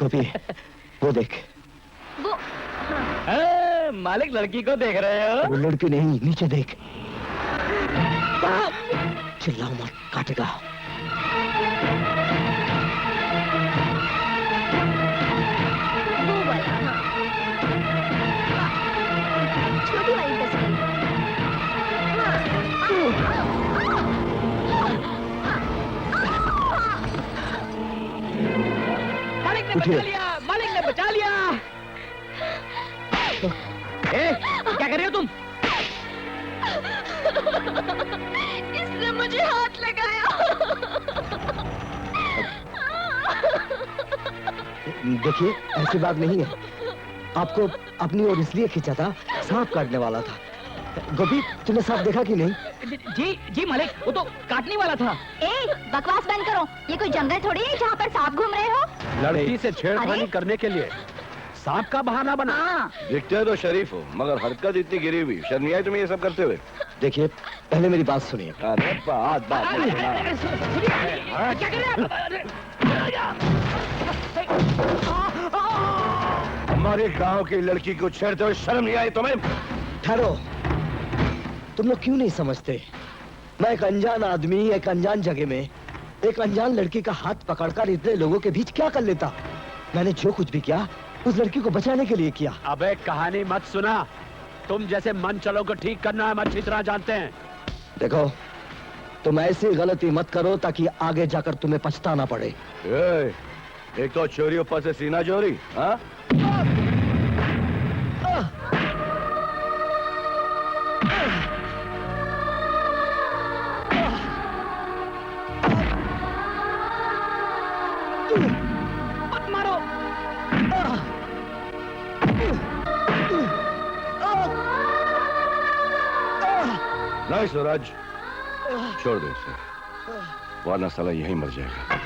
गोपी, वो देख। वो मालिक लड़की को देख रहे हो? वो लड़की नहीं, नीचे देख। चिल्लाओ मत, काटेगा। वो वाला, हाँ। छोटी वाली तस्वीर। मालिक ने बचा लिया, मालिक ने बचा लिया। क्या कर रहे हो तुम? इसने मुझे हाथ लगाया। देखिए, ऐसी बात नहीं है। आपको अपनी ओर इसलिए खींचा था, सांप काटने वाला था। गोपी, तूने सांप देखा कि नहीं? जी मालिक, वो तो काटने वाला था। बकवास बंद करो। ये कोई जंगल थोड़ी है जहाँ पर सांप घूम रहे हो। लड़की से छेड़खानी करने के लिए सांप का बहाना बना। दिखते तो शरीफ हो, मगर हरकत इतनी गिरी हुई। शर्म नहीं आई तुम्हें ये सब करते हुए? देखिए, पहले मेरी बात सुनिए। अरे बात क्या कर रहे हैं? हमारे गांव की लड़की को छेड़ते हुए शर्म नहीं आई तुम्हें? ठहरो, तुम लोग क्यों नहीं समझते? मैं एक अनजान आदमी एक अनजान जगह में एक अनजान लड़की का हाथ पकड़कर इतने लोगों के बीच क्या कर लेता? मैंने जो कुछ भी किया उस लड़की को बचाने के लिए किया। अबे कहानी मत सुना। तुम जैसे मन चलो को ठीक करना हम अच्छी तरह जानते हैं। देखो, तुम ऐसी गलती मत करो ताकि आगे जाकर तुम्हें पछताना पड़े। एक तो चोरी ऊपर से सीना चोरी, हाँ? मत मारो। नहीं सूरज, छोड़ दो इसे, वरना साला यहीं मर जाएगा।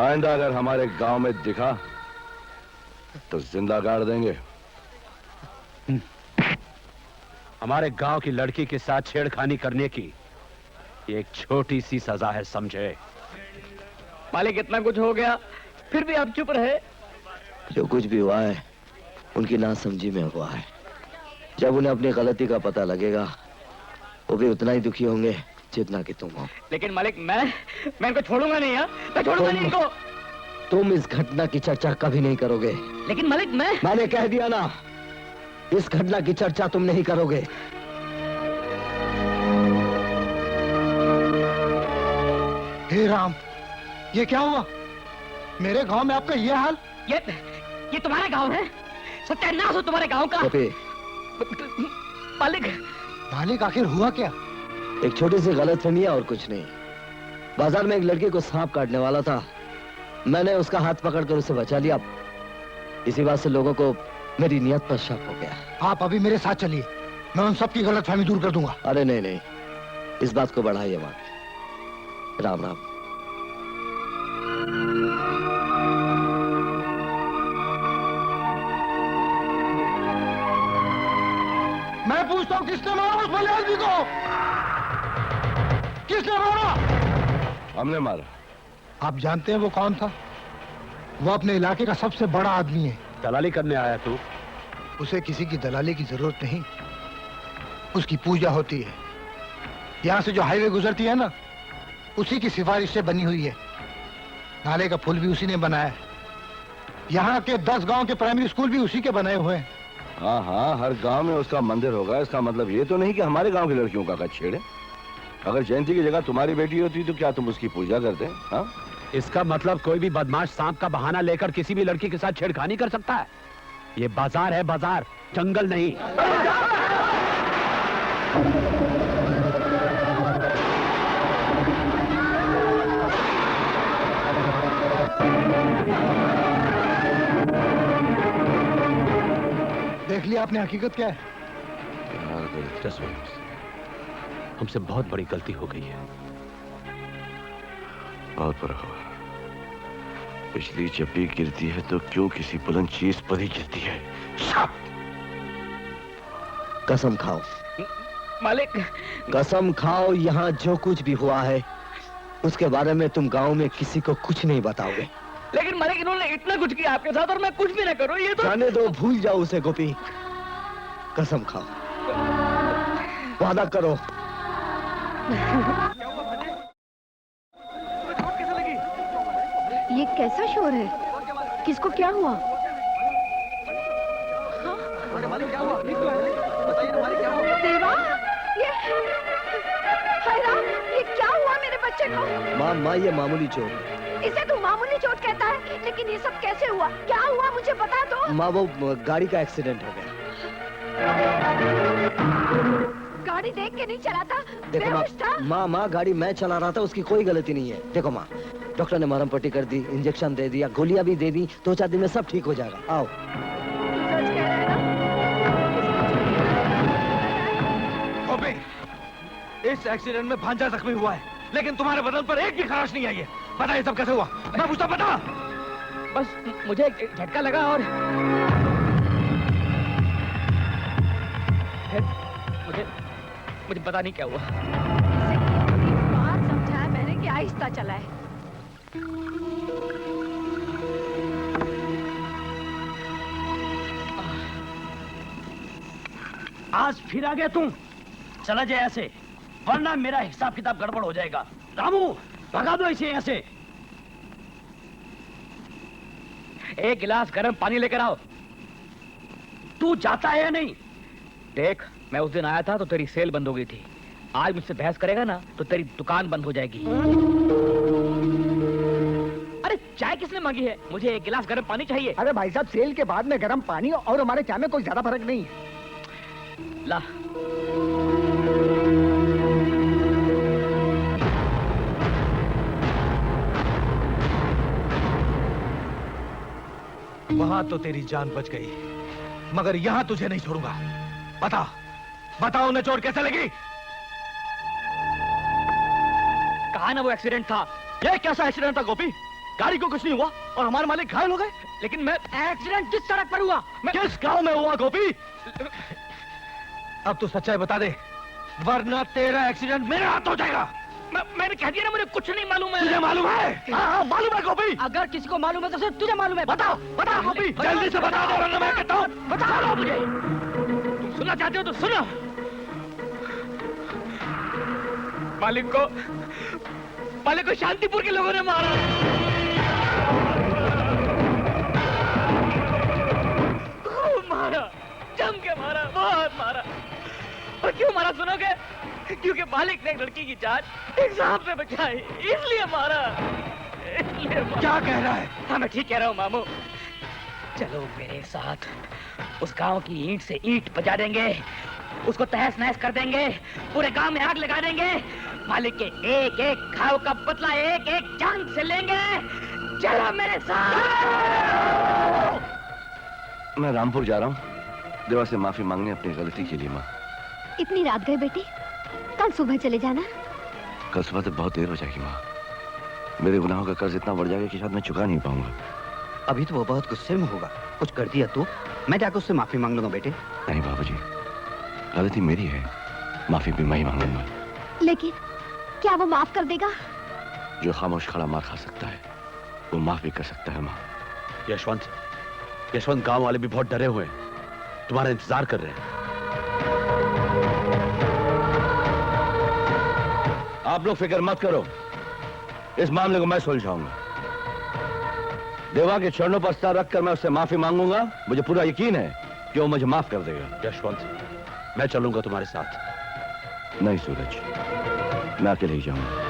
आइंदा अगर हमारे गांव में दिखा तो जिंदा गाड़ देंगे। हमारे गांव की लड़की के साथ छेड़खानी करने की एक छोटी सी सजा है, समझे? मालिक, इतना कुछ हो गया फिर भी आप चुप रहे। जो कुछ भी हुआ है उनकी नासमझी में हुआ है। जब उन्हें अपनी गलती का पता लगेगा वो भी उतना ही दुखी होंगे जितना कि तुम हो। लेकिन मालिक, मैं इनको छोड़ूंगा नहीं। मैं छोड़ूंगा नहीं इनको। तुम इस घटना की चर्चा कभी नहीं करोगे। लेकिन मालिक, मैंने कह दिया ना, इस घटना की चर्चा तुम नहीं करोगे। हे राम, ये क्या हुआ? मेरे गांव में आपका ये हाल? ये तुम्हारा गांव है? सत्यानाश हो तुम्हारे गांव का। मालिक, आखिर हुआ क्या? एक छोटी सी गलतफहमी है और कुछ नहीं। बाजार में एक लड़के को सांप काटने वाला था। मैंने उसका हाथ पकड़कर उसे बचा लिया। इसी बात से लोगों को मेरी नियत पर शक हो गया। आप अभी मेरे साथ चलिए, मैं उन सबकी गलतफहमी दूर कर दूंगा। अरे नहीं, इस बात को बढ़ाइए मत। राम राम। मैं पूछता हूँ, किसने मारा उस भले आदमी को? किसने मारा? हमने मारा। आप जानते हैं वो कौन था? वो अपने इलाके का सबसे बड़ा आदमी है। दलाली करने आया तू? उसे किसी की दलाली की जरूरत नहीं, उसकी पूजा होती है। यहाँ से जो हाईवे गुजरती है ना, उसी की सिफारिश से बनी हुई है। नाले का पुल भी उसी ने बनाया है। यहाँ के 10 गांव के प्राइमरी स्कूल भी उसी के बनाए हुए हैं। हाँ, हर गांव में उसका मंदिर होगा। इसका मतलब ये तो नहीं कि हमारे गांव की लड़कियों का छेड़े। अगर जयंती की जगह तुम्हारी बेटी होती तो क्या तुम उसकी पूजा करते? हाँ? इसका मतलब कोई भी बदमाश सांप का बहाना लेकर किसी भी लड़की के साथ छेड़खानी कर सकता है। ये बाजार है, बाजार, जंगल नहीं। देख लिया आपने, हकीकत क्या है? हमसे बहुत बड़ी गलती हो गई है। बहुत बड़ा हुआ। बिजली जब भी गिरती है तो क्यों किसी बुलंद चीज पर ही गिरती है? कसम खाओ मालिक, कसम खाओ, यहाँ जो कुछ भी हुआ है उसके बारे में तुम गांव में किसी को कुछ नहीं बताओगे। लेकिन मालिक इन्होंने इतना कुछ किया आपके साथ और मैं कुछ भी ना करूं, ये तो जाने दो, भूल जाओ उसे गोपी। कसम खाओ, वादा करो। ये कैसा शोर है? किसको क्या हुआ? देवा, ये हाय राम, ये क्या हुआ मेरे बच्चे को? माँ ये मामूली चोट है। इसे तू मामूली चोट कहता है, लेकिन ये सब कैसे हुआ? क्या हुआ मुझे बता दो। माँ वो गाड़ी का एक्सीडेंट हो गया। गाड़ी देख के नहीं चलाता, देखो बेहोश था। माँ गाड़ी मैं चला रहा था, उसकी कोई गलती नहीं है। देखो माँ, डॉक्टर ने मरहम पट्टी कर दी, इंजेक्शन दे दिया, गोलियां भी दे दी, 2-4 दिन में सब ठीक हो जाएगा। आओ। सच कह रहा है ना? गोपी, इस एक्सीडेंट में भांजा जख्मी हुआ है, लेकिन तुम्हारे बदन पर एक भी खराश नहीं आई है। बता ये सब कैसे हुआ? मैं पूछता, बता। बस मुझे एक झटका लगा और फिर मुझे पता नहीं क्या हुआ। इसे कितनी बार समझाया मैंने कि आहिस्ता चलाए। आज फिर आ गया तुम। चला जाए ऐसे, वरना मेरा हिसाब किताब गड़बड़ हो जाएगा। रामू, भगा दो इसे यहाँ से। एक गिलास गर्म पानी लेकर आओ। तू जाता है या नहीं? देख, मैं उस दिन आया था तो तेरी सेल बंद हो गई थी। आज मुझसे बहस करेगा ना तो तेरी दुकान बंद हो जाएगी। अरे चाय किसने मांगी है? मुझे एक गिलास गर्म पानी चाहिए। अरे भाई साहब, सेल के बाद में गर्म पानी और हमारे चाय में कोई ज्यादा फर्क नहीं है। ला। वहां तो तेरी जान बच गई, मगर यहां तुझे नहीं छोड़ूंगा। बताओ उन्हें चोट कैसे लगी? कहा ना वो एक्सीडेंट था। ये कैसा एक्सीडेंट था गोपी? गाड़ी को कुछ नहीं हुआ और हमारे मालिक घायल हो गए। लेकिन मैं एक्सीडेंट किस सड़क पर हुआ? किस गांव में हुआ गोपी? अब तू सच्चाई बता दे, वरना तेरा एक्सीडेंट मेरे हाथ हो जाएगा। मैंने कह दिया ना, मुझे कुछ नहीं मालूम है। तुझे मालूम है? हाँ, मालूम है गोपी। अगर किसी को मालूम है तो सिर्फ तुझे मालूम है। बताओ गोपी, जल्दी से बता दो, वरना मैं कहता हूं। बताओ मुझे। तुम सुनना चाहते हो तो सुनो। मालिक को शांतिपुर के लोगों ने मारा। खूब मारा, जम के मारा, बहुत मारा। और क्यों मारा सुनोगे? क्योंकि मालिक ने एक लड़की की जान एग्जाम से बचाई, इसलिए मारा। क्या कह रहा है? हाँ, मैं ठीक कह रहा हूँ मामू। चलो मेरे साथ, उस गांव की ईंट से ईंट बजा देंगे, उसको तहस नहस कर देंगे, पूरे गांव में आग लगा देंगे। मालिक के एक एक घाव का बदला एक एक जान से लेंगे। चलो मेरे साथ। मैं रामपुर जा रहा हूँ देवा से माफी मांगने अपनी गलती के लिए। माँ, इतनी रात गए बेटी, कल सुबह चले जाना। कल सुबह तक बहुत देर हो जाएगी माँ। मेरे गुनाहों का कर्ज इतना बढ़ जाएगा कि शायद मैं चुका नहीं पाऊंगा। अभी तो वो बहुत गुस्से में होगा, कुछ कर दिया तो मैं जाकर उससे माफी मांग लूंगा बेटे। नहीं बाबूजी, गलती मेरी है, माफी भी मैं ही मांगूंगा। लेकिन क्या वो माफ कर देगा? जो खामोश खड़ा मार खा सकता है वो माफ भी कर सकता है। माँ, यशवंत, गांव वाले भी बहुत डरे हुए हैं, तुम्हारा इंतजार कर रहे हैं। आप लोग फिक्र मत करो, इस मामले को मैं सुलझाऊंगा। देवा के चरणों पर सर रखकर मैं उससे माफी मांगूंगा। मुझे पूरा यकीन है कि वो मुझे माफ कर देगा। यशवंत, मैं चलूंगा तुम्हारे साथ। नहीं सूरज, मैं अकेले ही जाऊंगा।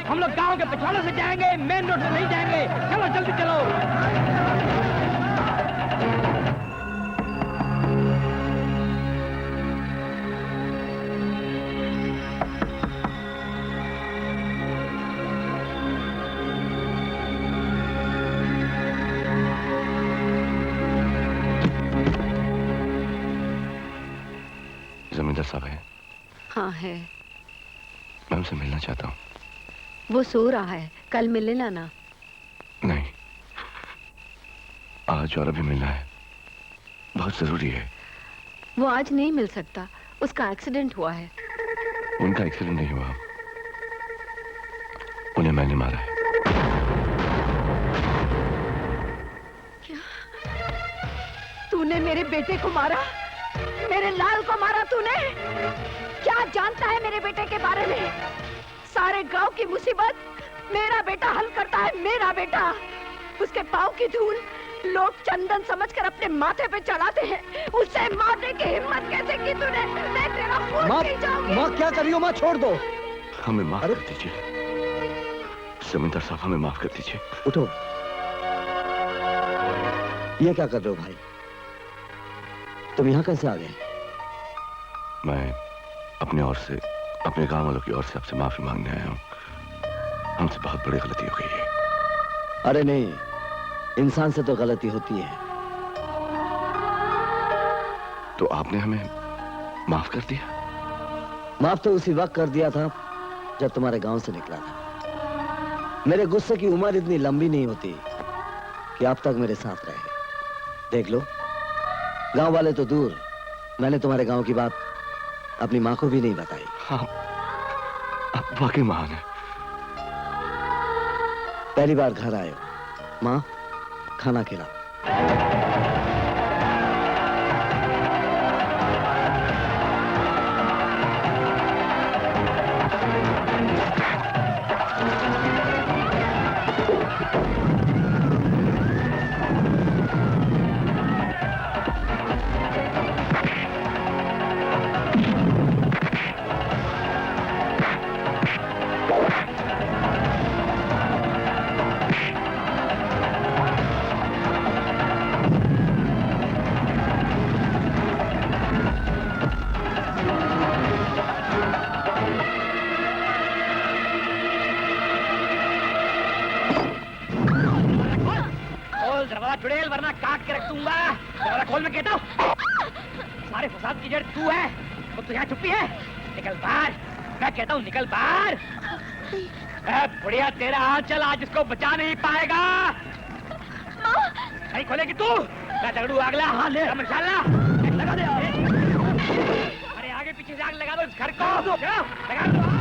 हम लोग गांव के पिछवाड़े से जाएंगे, मेन रोड से नहीं जाएंगे। चलो जल्दी चलो। कहाँ है? मैं उनसे मिलना चाहता हूँ। वो सो रहा है, कल मिल लेना ना। नहीं, आज और अभी मिलना है, बहुत जरूरी है। वो आज नहीं मिल सकता, उसका एक्सीडेंट हुआ है। उनका एक्सीडेंट नहीं हुआ, उन्हें मैंने मारा है। क्या? तूने मेरे बेटे को मारा? मेरे लाल को मारा तूने? क्या जानता है मेरे बेटे के बारे में? सारे गांव की मुसीबत मेरा बेटा हल करता है, मेरा बेटा। उसके पाँव की धूल लोग चंदन समझकर अपने माथे पे चढ़ाते हैं। उसे मारने की हिम्मत कैसे की तूने? मैं तेरा खून पी जाऊंगी। माँ क्या कर रही हो? माँ छोड़ दो। हमें माफ कर दीजिए जमींदार साहब, हमें माफ कर दीजिए। उठो। ये क्या कर रहे हो भाई? तुम यहाँ कैसे आ गए? मैं अपनी ओर से, अपने गांव वालों की ओर से आपसे माफी मांगने आया हूँ। हमसे बहुत बड़ी गलती हो गई है। अरे नहीं, इंसान से तो गलती होती है। तो आपने हमें माफ कर दिया? माफ तो उसी वक्त कर दिया था जब तुम्हारे गांव से निकला था। मेरे गुस्से की उम्र इतनी लंबी नहीं होती कि आप तक मेरे साथ रहे। देख लो, गांव वाले तो दूर, मैंने तुम्हारे गांव की बात अपनी माँ को भी नहीं बताई। हाँ, आप वाकई महान है। पहली बार घर आए हो, माँ खाना खिला। चुड़ैल, वरना काट के रख दूंगा। दरवाजा खोल, मैं कहता हूँ। सारे फसाद की जड़ तू है, तो तू यहाँ छुपी है। निकल बाहर, मैं कहता हूँ निकल बाहर। बुढ़िया, तेरा हाथ चल, आज इसको बचा नहीं पाएगा। नहीं खोलेगी तू? मैं दगड़ू आग ला, हाँ ले मशाला लगा दे। अरे आगे पीछे से आग लगा दो इस घर को। लगा दो।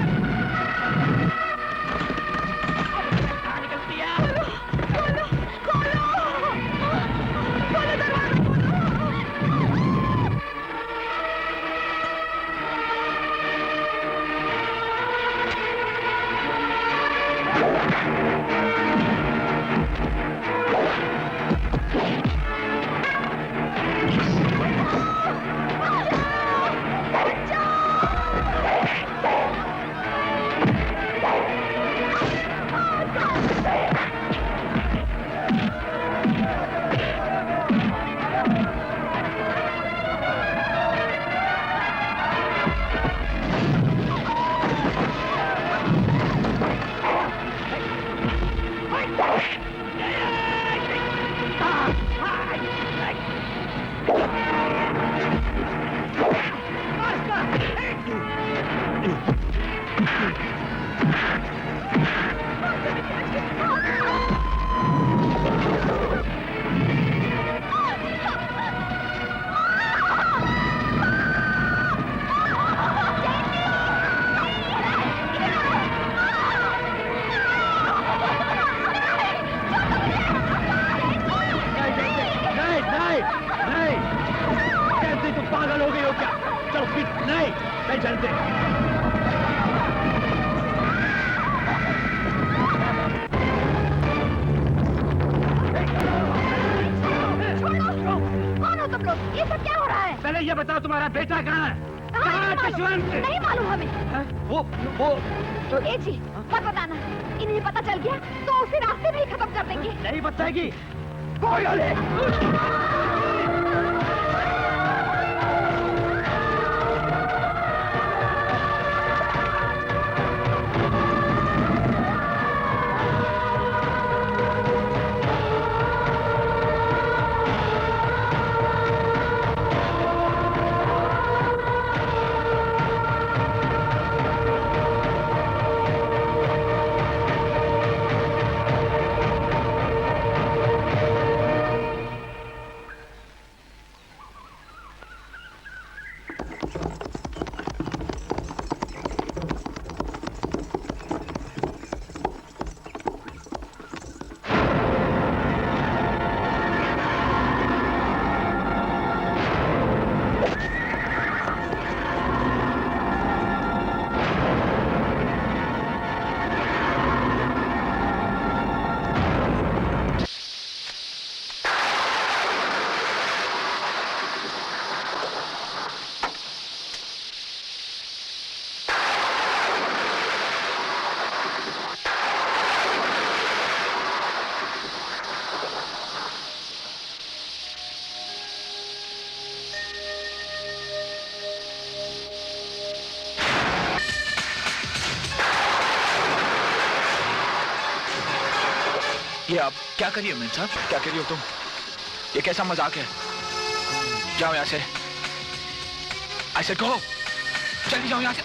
निकलती है। नहीं मालूम हमें। वो ए जी, मत बताना। इन्हें पता चल गया तो उसी रास्ते में ही खत्म कर देंगे। नहीं बताएगी कोई ये आप क्या करिए मेम साहब, क्या करिए हो तुम? ये कैसा मजाक है? जाओ यहाँ से। I said go. चली जाओ यहाँ से।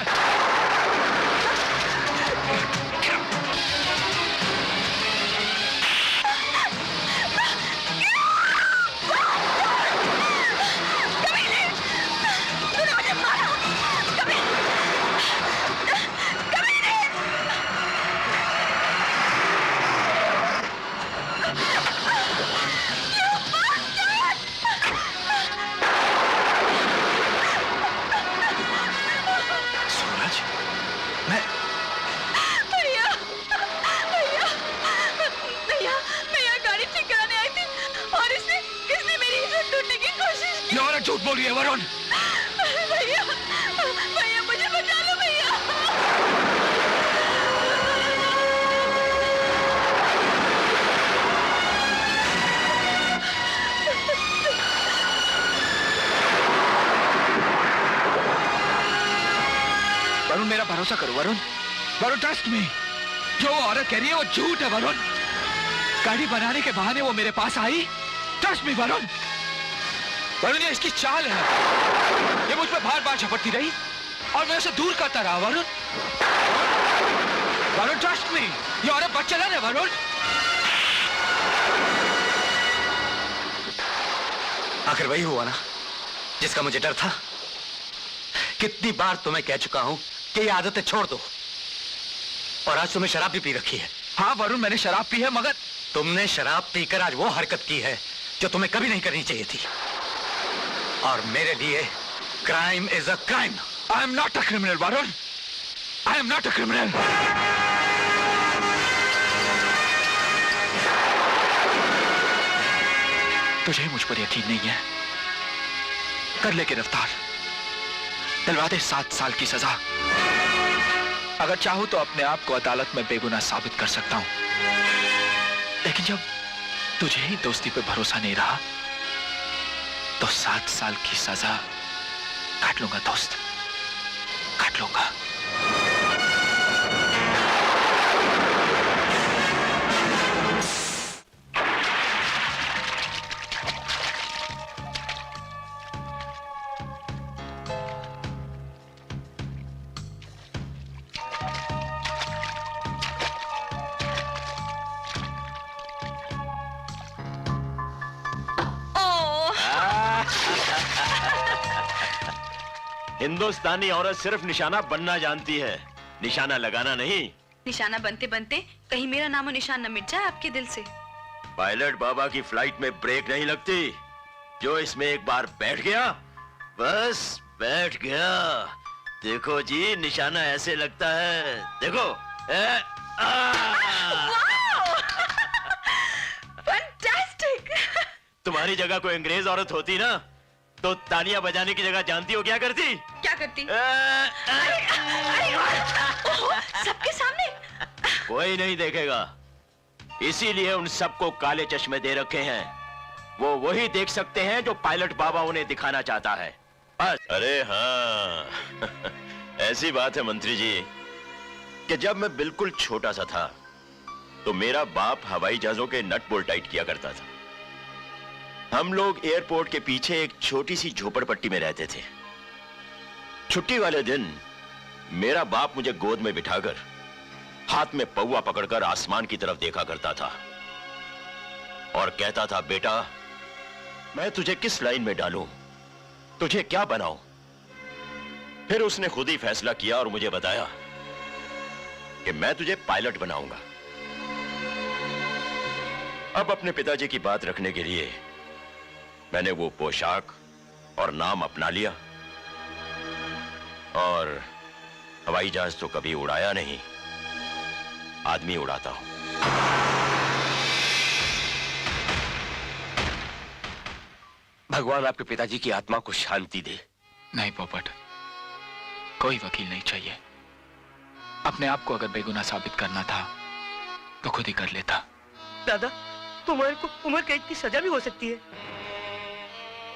झूठ बोल रही है वरुण। भैया, भैया मुझे बचा लो भैया। वरुण मेरा भरोसा करो वरुण, वरुण ट्रस्ट मी। जो वो औरत कह रही है वो झूठ है वरुण। गाड़ी बनाने के बहाने वो मेरे पास आई। Trust me Varun. वरुण ये इसकी चाल है। ये मुझ पर बार बार झपटती रही और मैं उसे दूर करता रहा वरुण। वरुण ट्रस्ट मी, ये औरत बदचलन है वरुण। आखिर वही हुआ ना जिसका मुझे डर था। कितनी बार तुम्हें कह चुका हूं कि ये आदतें छोड़ दो, और आज तुम्हें शराब भी पी रखी है। हाँ वरुण मैंने शराब पी है, मगर तुमने शराब पीकर आज वो हरकत की है जो तुम्हें कभी नहीं करनी चाहिए थी। और मेरे लिए crime is a crime. I am not a criminal Varun, I am not a criminal. तुझे मुझ पर यकीन नहीं है? कर ले गिरफ्तार, दिलवा दे 7 साल की सजा। अगर चाहूं तो अपने आप को अदालत में बेगुनाह साबित कर सकता हूं, लेकिन जब तुझे ही दोस्ती पे भरोसा नहीं रहा तो 7 साल की सजा काट लूंगा दोस्त, काट लूंगा। हिंदुस्तानी औरत सिर्फ निशाना बनना जानती है, निशाना लगाना नहीं। निशाना बनते बनते कहीं मेरा नामो निशान न मिट जाए आपके दिल से। पायलट बाबा की फ्लाइट में ब्रेक नहीं लगती। जो इसमें एक बार बैठ गया बस बैठ गया। देखो जी निशाना ऐसे लगता है, देखो। फैंटास्टिक। तुम्हारी जगह कोई अंग्रेज औरत होती ना तो तालियां बजाने की जगह जानती हो क्या करती? क्या करती? सबके सामने? कोई नहीं देखेगा, इसीलिए उन सबको काले चश्मे दे रखे हैं। वो वही देख सकते हैं जो पायलट बाबा उन्हें दिखाना चाहता है बस। अरे हाँ ऐसी बात है मंत्री जी कि जब मैं बिल्कुल छोटा सा था तो मेरा बाप हवाई जहाजों के नट बोल्ट टाइट किया करता था। हम लोग एयरपोर्ट के पीछे एक छोटी सी झोपड़पट्टी में रहते थे। छुट्टी वाले दिन मेरा बाप मुझे गोद में बिठाकर हाथ में पौवा पकड़कर आसमान की तरफ देखा करता था और कहता था, बेटा मैं तुझे किस लाइन में डालूं, तुझे क्या बनाऊं। फिर उसने खुद ही फैसला किया और मुझे बताया कि मैं तुझे पायलट बनाऊंगा। अब अपने पिताजी की बात रखने के लिए मैंने वो पोशाक और नाम अपना लिया और हवाई जहाज तो कभी उड़ाया नहीं, आदमी उड़ाता हूं। भगवान आपके पिताजी की आत्मा को शांति दे। नहीं पोपट, कोई वकील नहीं चाहिए। अपने आप को अगर बेगुनाह साबित करना था तो खुद ही कर लेता। दादा तुम्हारे को उम्र कैद की सजा भी हो सकती है।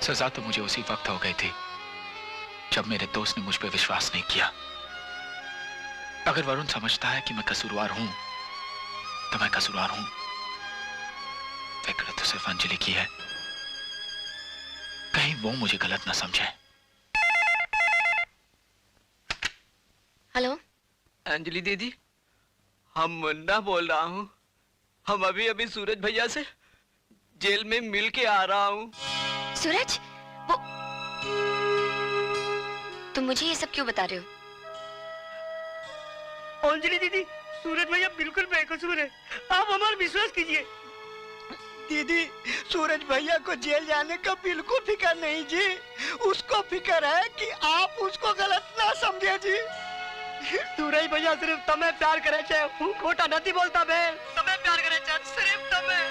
सजा तो मुझे उसी वक्त हो गई थी जब मेरे दोस्त ने मुझ पर विश्वास नहीं किया। अगर वरुण समझता है कि मैं कसूरवार हूं तो मैं कसूरवार हूं, फिक्र तो सिर्फ अंजलि की है, कहीं वो मुझे गलत ना समझे। हेलो अंजलि दीदी, हम मुन्ना बोल रहा हूँ। हम अभी अभी सूरज भैया से जेल में मिल के आ रहा हूँ। सूरज, वो तुम मुझे ये सब क्यों बता रहे हो? अंजलि दीदी, सूरज भैया बिल्कुल बेकसूर है, आप हमारा विश्वास कीजिए। दीदी, सूरज भैया को जेल जाने का बिल्कुल फिक्र नहीं जी। उसको फिक्र है कि आप उसको गलत ना समझे जी। सूरज भैया सिर्फ तुम्हें प्यार करे छे, हूँ खोटा नहीं बोलता बे। तुम्हें प्यार करे छे, सिर्फ तुम्हें।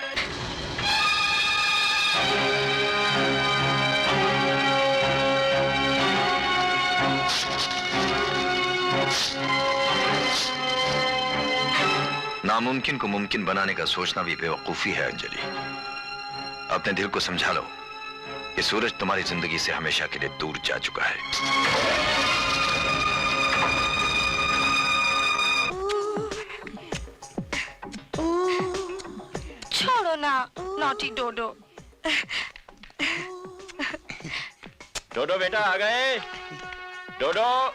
नामुमकिन को मुमकिन बनाने का सोचना भी बेवकूफी है अंजलि। अपने दिल को समझा लो कि सूरज तुम्हारी जिंदगी से हमेशा के लिए दूर जा चुका है। छोड़ो ना नॉटी डोडो। डोडो बेटा आ गए। डोडो,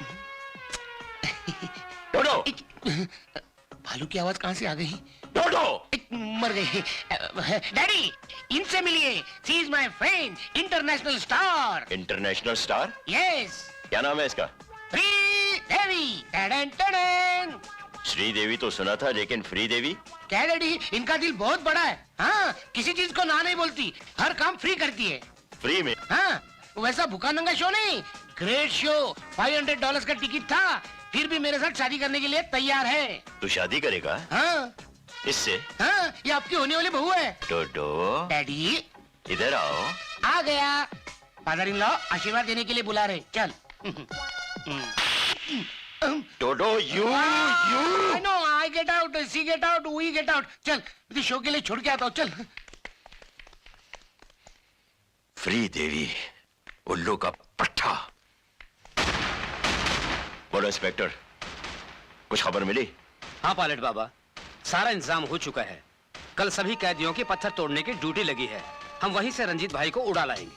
डोडो। भालू की आवाज कहाँ से आ गई? डोडो मर गई। डैडी, इनसे मिलिए। She is my friend, international star. International star? Yes. क्या नाम है इसका? श्रीदेवी। टडन टडन। श्रीदेवी तो सुना था, लेकिन श्रीदेवी? क्या डैडी, इनका दिल बहुत बड़ा है। हाँ, किसी चीज को ना नहीं बोलती, हर काम फ्री करती है। फ्री में? हाँ, वैसा भूखा नंगा शो नहीं, ग्रेट शो। $500 का टिकट था, फिर भी मेरे साथ शादी करने के लिए तैयार है। तू शादी करेगा? हाँ। इससे? हाँ, ये आपकी होने वाली बहू है। डोडो। डैडी इधर आओ। आ गया। फादर इन लॉ आशीर्वाद देने के लिए बुला रहे, चल। डोडो, you know, I get out, see get out, we get out. चल, मुझे शो के लिए छोड़ के आता हूँ, चल। श्रीदेवी, उल्लू का पट्टा। बोलो इंस्पेक्टर, कुछ खबर मिली? हाँ पायलट बाबा, सारा इंतजाम हो चुका है। कल सभी कैदियों की पत्थर तोड़ने की ड्यूटी लगी है। हम वहीं से रंजीत भाई को उड़ा लाएंगे।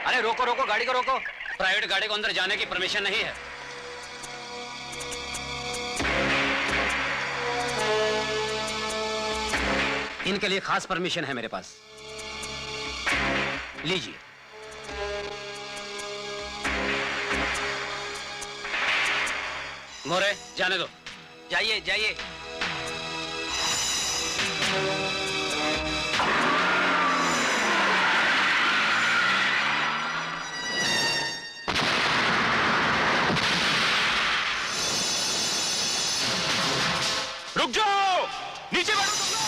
अरे रोको रोको, गाड़ी को रोको। प्राइवेट गाड़ी को अंदर जाने की परमिशन नहीं है। इनके लिए खास परमिशन है मेरे पास, लीजिए। मोरे, जाने दो। जाइए जाइए। रुक जाओ, नीचे बैठो तुम लोग।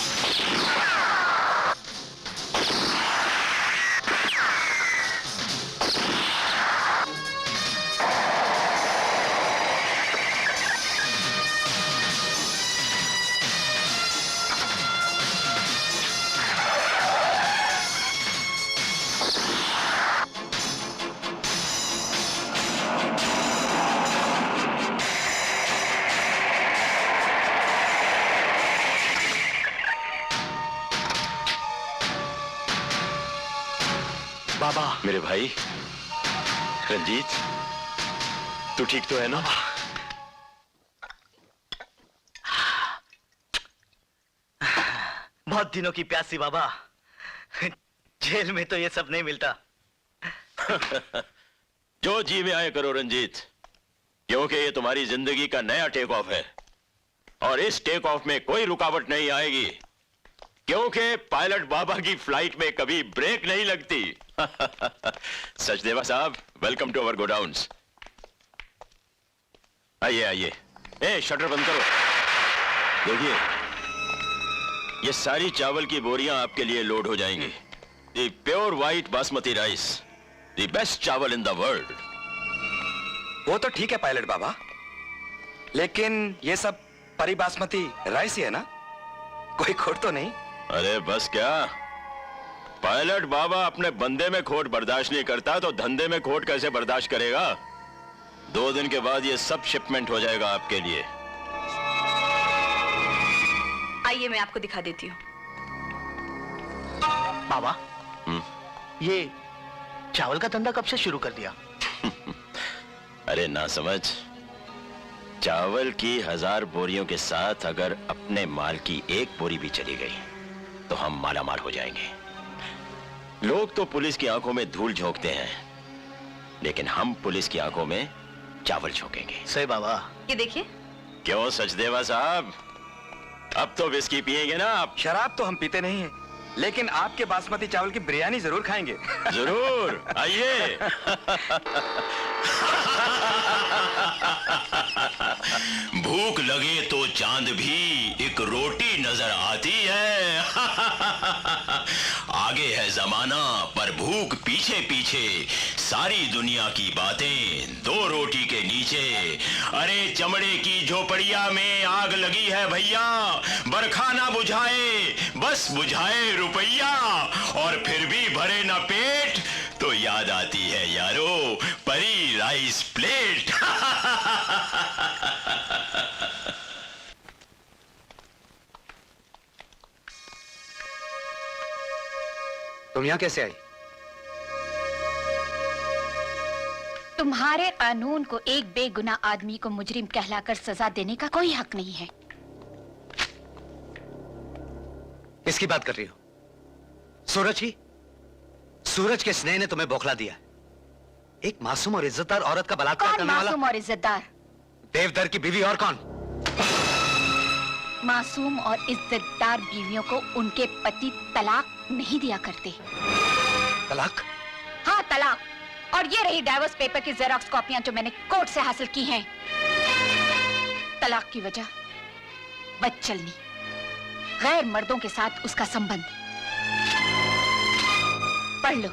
बाबा। मेरे भाई रंजीत, तू ठीक तो है ना? बहुत दिनों की प्यासी बाबा। जेल में तो ये सब नहीं मिलता। जो जी में आए करो रंजीत, क्योंकि ये तुम्हारी जिंदगी का नया टेक ऑफ है और इस टेक ऑफ में कोई रुकावट नहीं आएगी, क्योंकि पायलट बाबा की फ्लाइट में कभी ब्रेक नहीं लगती। सचदेवा साहब, वेलकम टू अवर गोडाउन्स। आइए आइए। ए, शटर बंद करो। देखिए, ये सारी चावल की बोरियां आपके लिए लोड हो जाएंगी। The pure white basmati rice, the best चावल इन द वर्ल्ड। वो तो ठीक है पायलट बाबा, लेकिन ये सब परी बासमती राइस ही है ना, कोई खोट तो नहीं? अरे बस क्या, पायलट बाबा अपने बंदे में खोट बर्दाश्त नहीं करता तो धंधे में खोट कैसे बर्दाश्त करेगा? 2 दिन के बाद ये सब शिपमेंट हो जाएगा आपके लिए। आइए मैं आपको दिखा देती हूँ। बाबा, ये चावल का धंधा कब से शुरू कर दिया? अरे ना समझ, चावल की 1000 बोरियों के साथ अगर अपने माल की 1 बोरी भी चली गई तो हम मालामाल हो जाएंगे। लोग तो पुलिस की आंखों में धूल झोंकते हैं, लेकिन हम पुलिस की आंखों में चावल झोंकेंगे। सही बाबा। ये देखिए। क्यों सचदेवा साहब, अब तो विस्की पिएंगे ना आप? शराब तो हम पीते नहीं हैं, लेकिन आपके बासमती चावल की बिरयानी जरूर खाएंगे। जरूर, आइए। भूख लगे तो चांद भी एक रोटी नजर आती है। आगे है जमाना पर भूख पीछे पीछे, सारी दुनिया की बातें 2 रोटी के नीचे। अरे चमड़े की झोपड़िया में आग लगी है भैया, बरखा ना बुझाए बस बुझाए रुपया, और फिर भी भरे ना पेट तो याद आती है यारो परी राइस प्लेट। तुम यहाँ कैसे आई? तुम्हारे कानून को एक बेगुनाह आदमी को मुजरिम कहलाकर सजा देने का कोई हक नहीं है। किसकी बात कर रही हो? सूरज की? सूरज के स्नेह ने तुम्हें बौखला दिया। एक मासूम और इज्जतदार औरत का बलात्कार करने वाला। मासूम और इज्जतदार? देवधर की बीवी और कौन? मासूम और इज्जतदार बीवियों को उनके पति तलाक नहीं दिया करते। तलाक? हाँ तलाक। और ये रही डाइवोर्स पेपर की जेरॉक्स कॉपियां जो मैंने कोर्ट से हासिल की हैं। तलाक की वजह बदचलनी, गैर मर्दों के साथ उसका संबंध। पढ़ लो।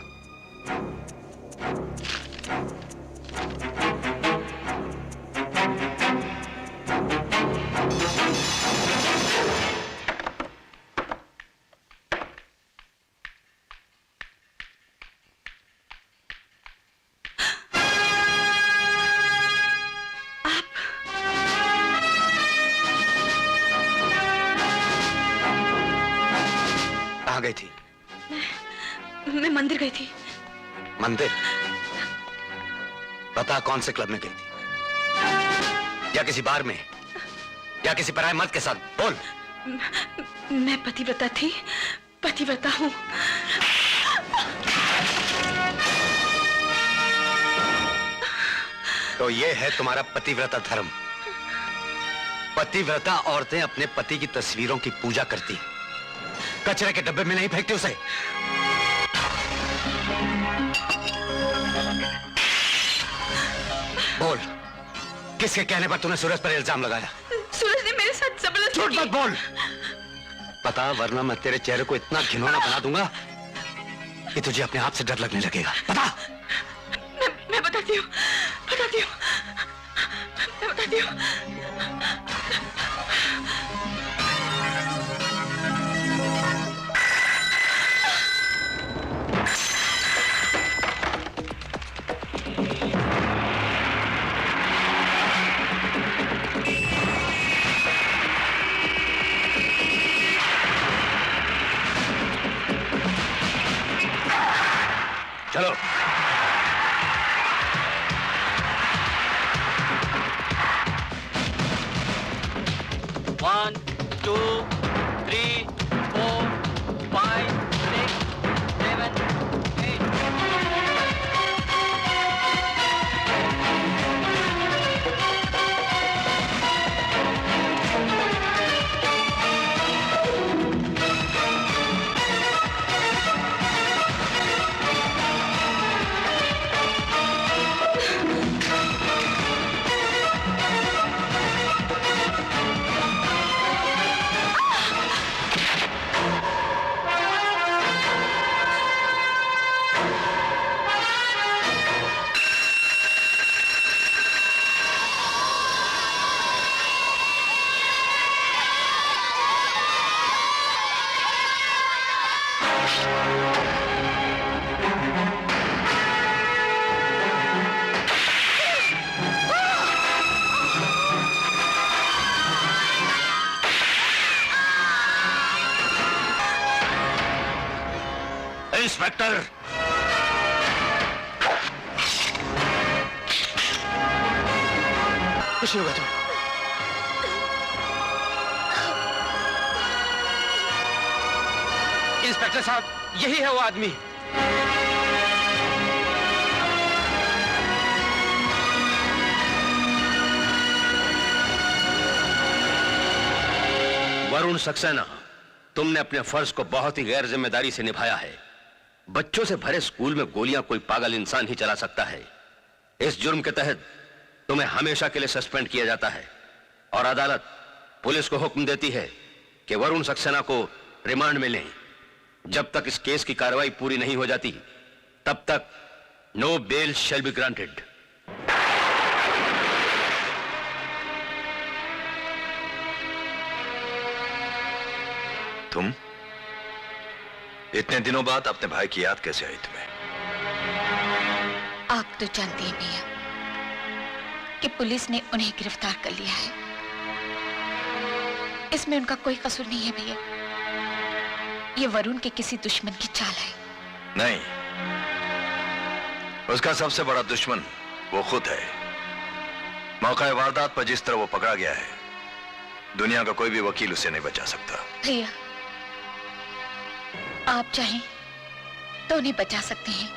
कहाँ गई थी? मैं मंदिर गई थी। मंदिर? बता कौन से क्लब में गई थी? या किसी बार में, या किसी पराये मर्द के साथ? बोल। मैं पतिव्रता थी, पतिव्रता हूँ। तो ये है तुम्हारा पतिव्रता धर्म। पतिव्रता औरतें अपने पति की तस्वीरों की पूजा करती, कचरे के डब्बे में नहीं फेंकती उसे। बोल, किसके कहने पर तूने सूरज पर इल्जाम लगाया? सूरज ने मेरे साथ जबरदस्ती। झूठ मत बोल। बता, वरना मैं तेरे चेहरे को इतना घिनौना बना दूंगा कि तुझे अपने आप से डर लगने लगेगा। बता। मैं बताती हूँ, बताती हूँ, मैं बताती हूँ। चलो। One, 2, 3, 4, 5, 6, 7, 8. इंस्पेक्टर। कुछ नहीं होगा तुम्हें। इंस्पेक्टर साहब, यही है वो आदमी। वरुण सक्सेना, तुमने अपने फर्ज को बहुत ही गैर जिम्मेदारी से निभाया है। बच्चों से भरे स्कूल में गोलियां कोई पागल इंसान ही चला सकता है। इस जुर्म के तहत तुम्हें हमेशा के लिए सस्पेंड किया जाता है और अदालत पुलिस को हुक्म देती है कि वरुण सक्सेना को रिमांड में लें। जब तक इस केस की कार्रवाई पूरी नहीं हो जाती, तब तक no bell shall be granted. तुम इतने दिनों बाद अपने भाई की याद कैसे आई तुम्हें? आप तो जानते हैं भैया कि पुलिस ने उन्हें गिरफ्तार कर लिया है। इसमें उनका कोई कसूर नहीं है भैया। ये वरुण के किसी दुश्मन की चाल है। नहीं, उसका सबसे बड़ा दुश्मन वो खुद है। मौका वारदात पर जिस तरह वो पकड़ा गया है, दुनिया का कोई भी वकील उसे नहीं बचा सकता। भैया, आप चाहें तो उन्हें बचा सकते हैं।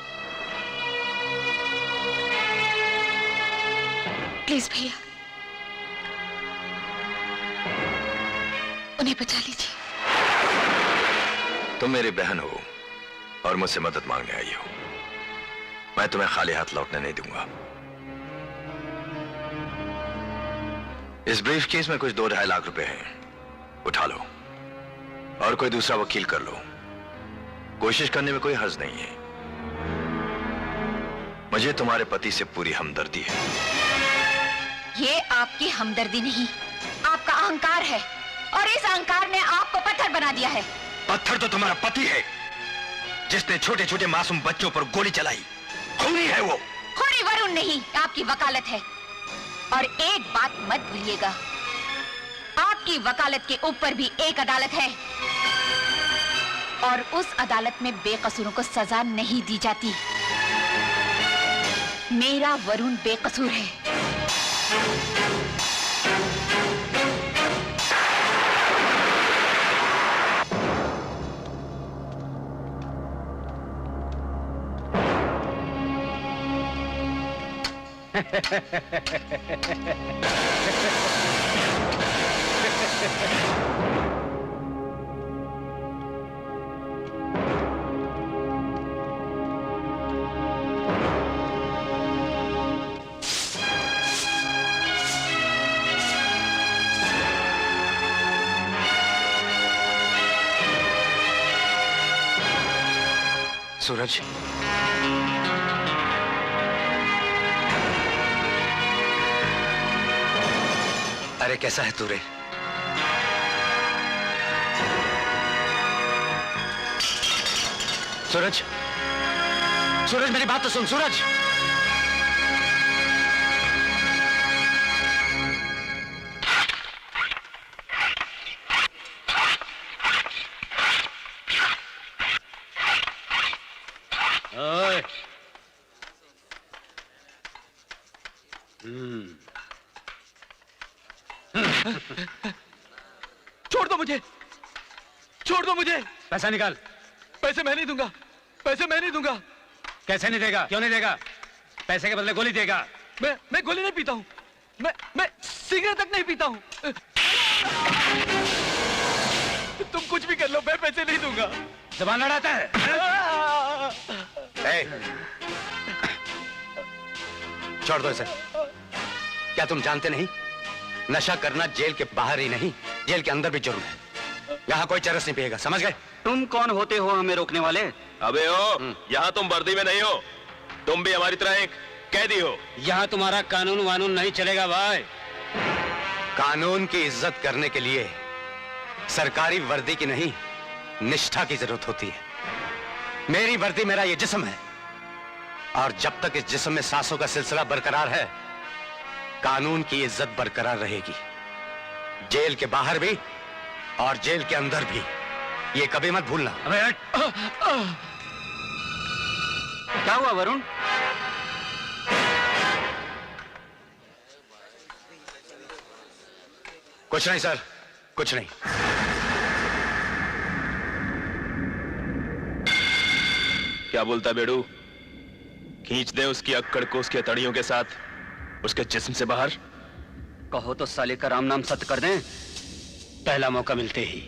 प्लीज भैया, उन्हें बचा लीजिए। तुम मेरी बहन हो और मुझसे मदद मांगने आई हो। मैं तुम्हें खाली हाथ लौटने नहीं दूंगा। इस ब्रीफ केस में कुछ 2-2.5 लाख रुपए हैं, उठा लो और कोई दूसरा वकील कर लो। कोशिश करने में कोई हर्ज नहीं है। मुझे तुम्हारे पति से पूरी हमदर्दी है। ये आपकी हमदर्दी नहीं, आपका अहंकार है, और इस अहंकार ने आपको पत्थर बना दिया है। पत्थर तो तुम्हारा पति है, जिसने छोटे छोटे मासूम बच्चों पर गोली चलाई। खूनी है वो। खूनी वरुण नहीं, आपकी वकालत है। और एक बात मत भूलिएगा, आपकी वकालत के ऊपर भी एक अदालत है, और उस अदालत में बेकसूरों को सजा नहीं दी जाती। मेरा वरुण बेकसूर है। सूरज, अरे कैसा है तू रे? सूरज, सूरज मेरी बात तो सुन। सूरज, छोड़ दो मुझे, छोड़ दो मुझे। पैसा निकाल। पैसे मैं नहीं दूंगा, पैसे मैं नहीं दूंगा। कैसे नहीं देगा? क्यों नहीं देगा? पैसे के बदले गोली देगा। मैं गोली नहीं पीता हूँ, मैं सिगरेट तक नहीं पीता हूँ। तुम कुछ भी कर लो, मैं पैसे नहीं दूंगा। जबान लड़ाता है। छोड़ दो इसे। क्या तुम जानते नहीं, नशा करना जेल के बाहर ही नहीं, जेल के अंदर भी जुर्म है। यहाँ कोई चरस नहीं पिएगा, समझ गए? तुम कौन होते हो हमें रोकने वाले? अबे हो, यहाँ तुम वर्दी में नहीं हो, तुम भी हमारी तरह एक कैदी हो। यहाँ तुम्हारा कानून वानून नहीं चलेगा भाई। कानून की इज्जत करने के लिए सरकारी वर्दी की नहीं, निष्ठा की जरूरत होती है। मेरी वर्दी मेरा ये जिस्म है, और जब तक इस जिस्म में सांसों का सिलसिला बरकरार है, कानून की इज्जत बरकरार रहेगी। जेल के बाहर भी और जेल के अंदर भी, ये कभी मत भूलना। क्या हुआ वरुण? कुछ नहीं सर, कुछ नहीं। क्या बोलता बेड़ू? खींच दे उसकी अक्कड़ को उसके तड़ियों के साथ उसके जिस्म से बाहर। कहो तो साले का राम नाम सत्य कर दें, पहला मौका मिलते ही।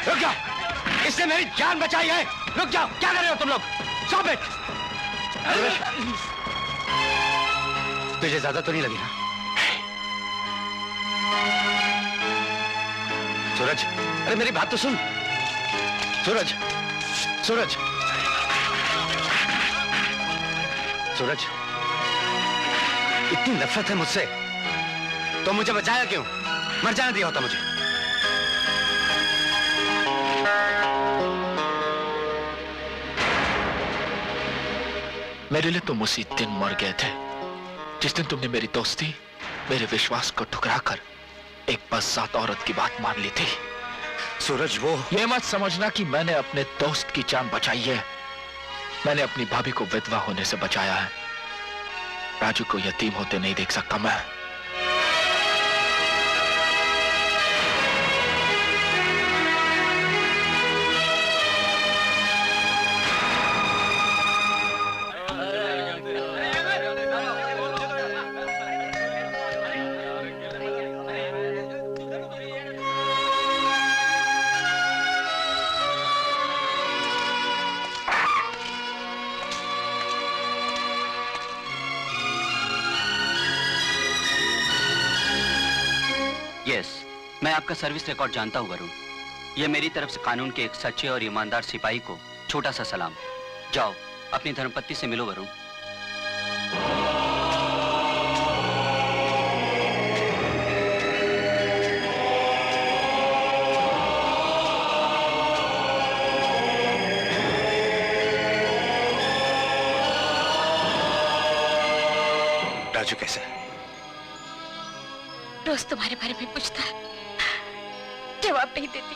रुक जाओ, इसने मेरी जान बचाई है। रुक जाओ, क्या कर रहे हो तुम लोग? Stop it! तुझे ज्यादा तो नहीं लगी ना? सूरज, अरे मेरी बात तो सुन। सूरज, सूरज, सूरज, इतनी नफरत है मुझसे तो मुझे बचाया क्यों? मर जाने दिया होता मुझे। मेरे लिए तुम उसी दिन मर गए थे जिस दिन तुमने मेरी दोस्ती, मेरे विश्वास को ठुकराकर एक बज़ात औरत की बात मान ली थी। सूरज, वो ये मत समझना कि मैंने अपने दोस्त की जान बचाई है। मैंने अपनी भाभी को विधवा होने से बचाया है। राजू को यतीम होते नहीं देख सकता मैं। मैं आपका सर्विस रिकॉर्ड जानता हूं वरुण। यह मेरी तरफ से कानून के एक सच्चे और ईमानदार सिपाही को छोटा सा सलाम। जाओ अपनी धर्मपत्नी से मिलो वरुण। राजू कैसा है? रोज तुम्हारे बारे में पूछता है, जवाब नहीं देती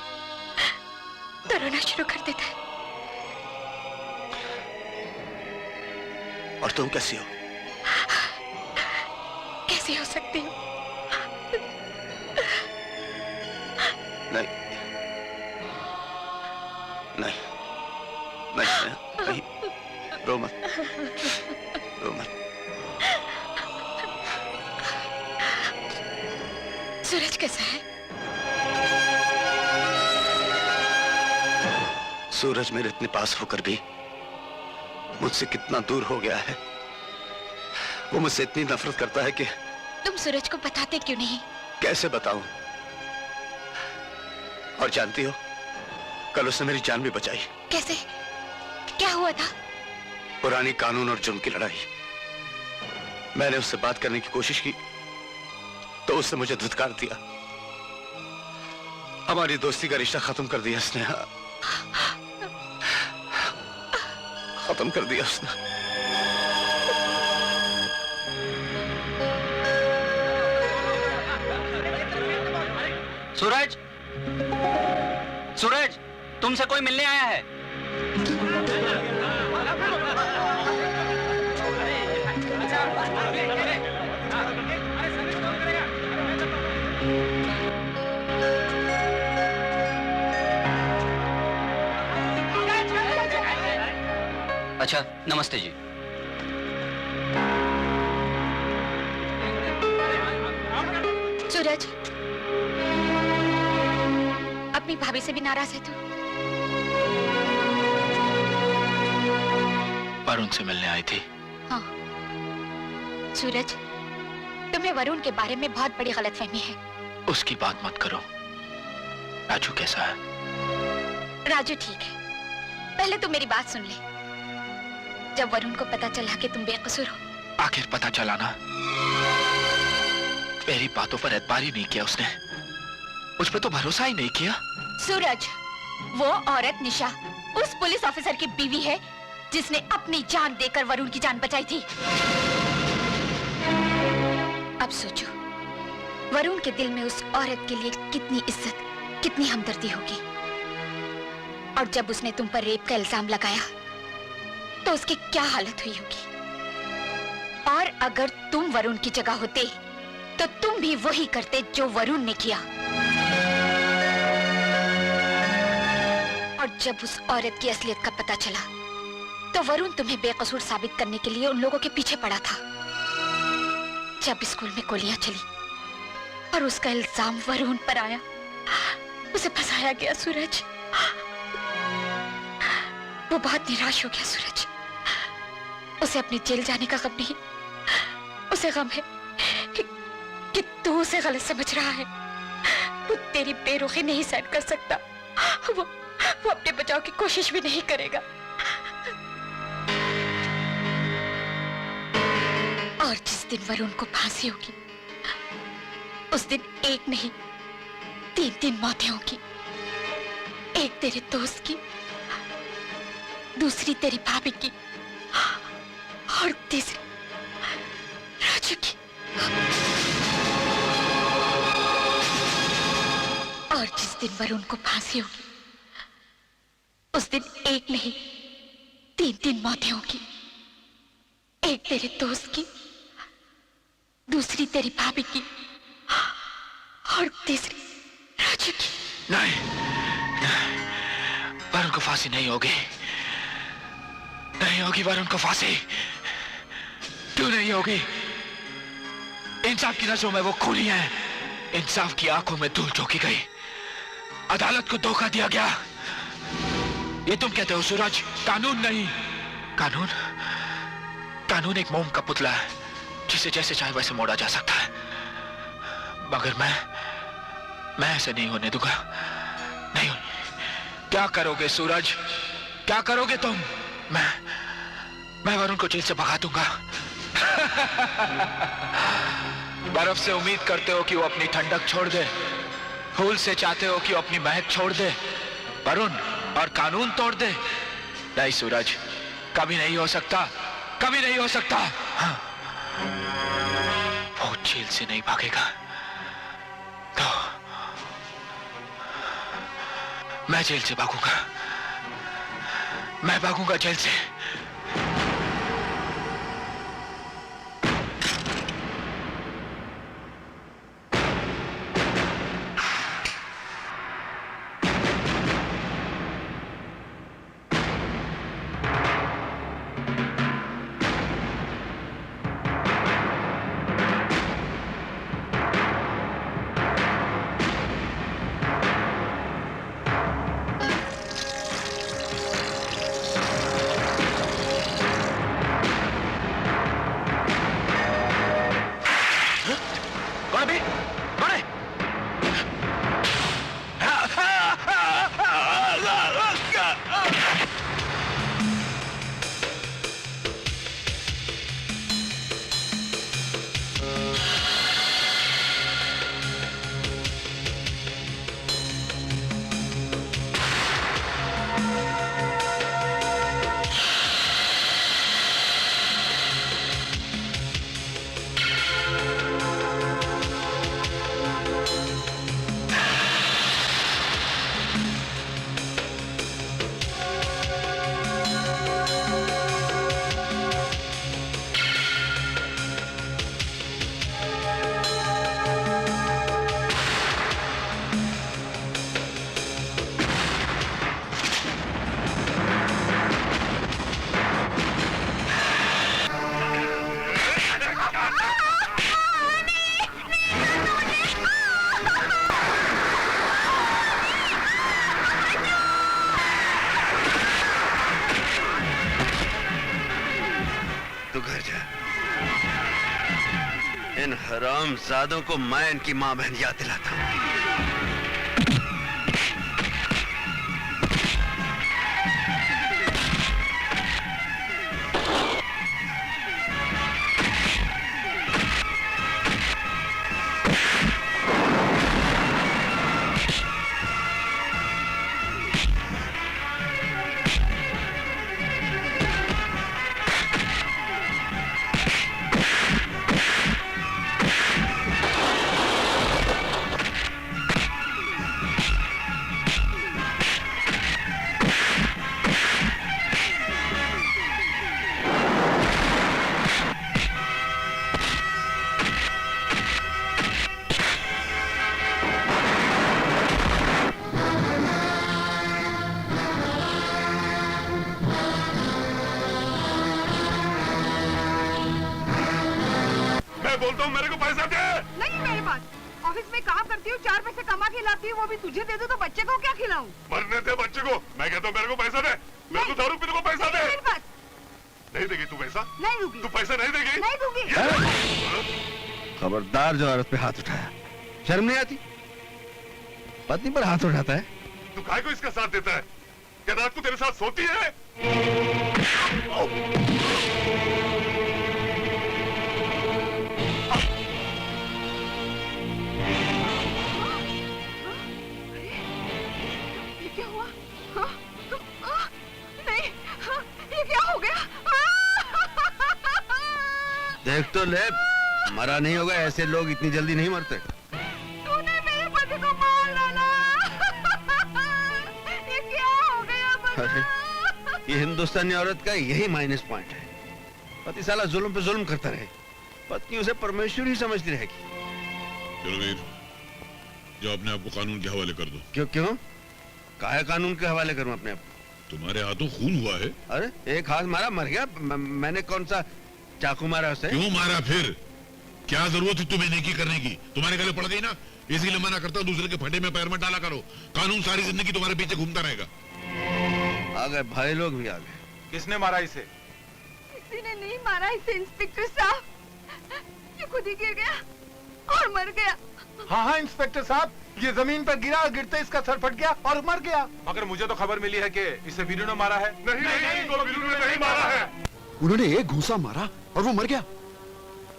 तो रोना शुरू कर देता है। और तुम कैसी हो? कैसी हो सकती हूँ? नहीं नहीं नहीं नहीं, रो मत, रो मत। सूरज कैसा है? सूरज मेरे इतने पास होकर भी मुझसे कितना दूर हो गया है। वो मुझसे इतनी नफरत करता है कि तुम सूरज को बताते क्यों नहीं? कैसे बताऊं? और जानती हो, कल उसने मेरी जान भी बचाई। कैसे? क्या हुआ था? पुरानी कानून और जुर्म की लड़ाई। मैंने उससे बात करने की कोशिश की तो उसने मुझे धुतकार दिया। हमारी दोस्ती का रिश्ता खत्म कर दिया उसने, खत्म कर दिया उसने। सूरज, सूरज, तुमसे कोई मिलने आया है। अच्छा, नमस्ते जी। सूरज, अपनी भाभी से भी नाराज है तू? वरुण से मिलने आई थी। हाँ। सूरज, तुम्हें वरुण के बारे में बहुत बड़ी गलतफहमी है। उसकी बात मत करो। राजू कैसा है? राजू ठीक है। पहले तो मेरी बात सुन ले। जब वरुण को पता चला कि तुम बेकसूर हो। आखिर पता चला ना? मेरी बातों पर एतबार ही नहीं किया उसने। मुझ पर तो भरोसा ही नहीं किया। सूरज, वो औरत निशा उस पुलिस ऑफिसर की बीवी है जिसने अपनी जान देकर वरुण की जान बचाई थी। अब सोचो, वरुण के दिल में उस औरत के लिए कितनी इज्जत, कितनी हमदर्दी होगी। और जब उसने तुम पर रेप का इल्जाम लगाया तो उसकी क्या हालत हुई होगी। और अगर तुम वरुण की जगह होते तो तुम भी वही करते जो वरुण ने किया। और जब उस औरत की असलियत का पता चला तो वरुण तुम्हें बेकसूर साबित करने के लिए उन लोगों के पीछे पड़ा था। जब स्कूल में गोलियां चली और उसका इल्जाम वरुण पर आया, उसे फंसाया गया। सूरज, वो बहुत निराश हो गया। सूरज, उसे अपने जेल जाने का गम नहीं, उसे गम है कि तू उसे गलत समझ रहा है। वो तेरी बेरुखी नहीं सहन कर सकता। वो अपने बचाव की कोशिश भी नहीं करेगा। और जिस दिन वरुण को फांसी होगी, उस दिन एक नहीं 3 मौतें होगी। एक तेरे दोस्त की, दूसरी तेरी भाभी की, और तीसरी राजू की। और जिस दिन वरुण को फांसी होगी, उस दिन एक नहीं 3 मौतें होगी। एक तेरे दोस्त की, दूसरी तेरी भाभी की और तीसरी राजू की। नहीं, वरुण को फांसी नहीं होगी, नहीं होगी वरुण को फांसी। क्यों नहीं होगी? इंसाफ की नजरों में वो खूनी है, इंसाफ की आंखों में धूल झोंकी गई, अदालत को धोखा दिया गया। ये तुम कहते हो सूरज, कानून नहीं। कानून, कानून एक मोम का पुतला है जिसे जैसे चाहे वैसे मोड़ा जा सकता है, मगर मैं ऐसे नहीं होने दूंगा। नहीं। क्या करोगे सूरज, क्या करोगे तुम? मैं वरुण को जेल से भगा दूंगा। बर्फ से उम्मीद करते हो कि वो अपनी ठंडक छोड़ दे, फूल से चाहते हो कि वो अपनी महक छोड़ दे, वरुण और कानून तोड़ दे। नहीं सूरज, कभी नहीं हो सकता, कभी नहीं हो सकता। हाँ। वो जेल से नहीं भागेगा तो मैं जेल से भागूंगा, मैं भागूंगा जेल से। इन हरामजादों को मैं इनकी मां बहन याद दिलाता हूं। बोलता हूँ, मेरे को पैसा दे। नहीं मेरे पास, ऑफिस में काम करती हूँ, 4 पैसे कमा के लाती हूँ, वो भी तुझे दे दो तो बच्चे को क्या खिलाऊं? मरने दे बच्चे को। मैं कहता हूँ मेरे को पैसा दे, मेरे को दारू पीने को पैसा दे। मेरे पास नहीं देगी तू पैसा? नहीं दूंगी। तू पैसा नहीं देगी? नहीं दूंगी। खबरदार जो औरत पे हाथ उठाया, शर्म नहीं आती? पत्नी पर हाथ उठाता है। तू काय को इसका साथ देता है? क्या रात को तेरे साथ सोती है? ये क्या हुआ? नहीं, ये क्या हो गया? देख तो ले, मरा नहीं होगा। ऐसे लोग इतनी जल्दी नहीं मरते। तूने मेरे पति को मार डाला। ये क्या हो गया बता? अरे, ये हिंदुस्तानी औरत का यही माइनस पॉइंट है। पति साला जुल्म पे जुल्म करता रहे, पत्नी उसे परमेश्वर ही समझती रहेगी। चलो वीर, जो अपने आप को कानून के हवाले कर दो। क्यों क्यों? काहे कानून के हवाले करूं अपने आप को? तुम्हारे हाथों खून हुआ है। अरे एक हाथ मारा मर गया। मैंने कौन सा चाकू मारा उसे? क्यों मारा फिर? क्या जरूरत थी तुम्हें नेकी करने की? तुम्हारे गले पड़ गई ना, इसलिए मना करता हूं दूसरे के फटे में पैर में डाला करो। कानून सारी जिंदगी तुम्हारे पीछे घूमता रहेगा। आ गए भाई लोग भी आ गए। किसने मारा इसे? किसी ने नहीं मारा इसे इंस्पेक्टर साहब, ये खुद ही गिर गया और मर गया। हाँ हाँ इंस्पेक्टर साहब, ये जमीन पर गिरा, गिरते इसका सर फट गया और मर गया। मगर मुझे तो खबर मिली है कि इसे वीरू ने मारा है। नहीं नहीं, तो वीरू ने नहीं मारा है। उन्होंने एक घूंसा मारा और वो मर गया।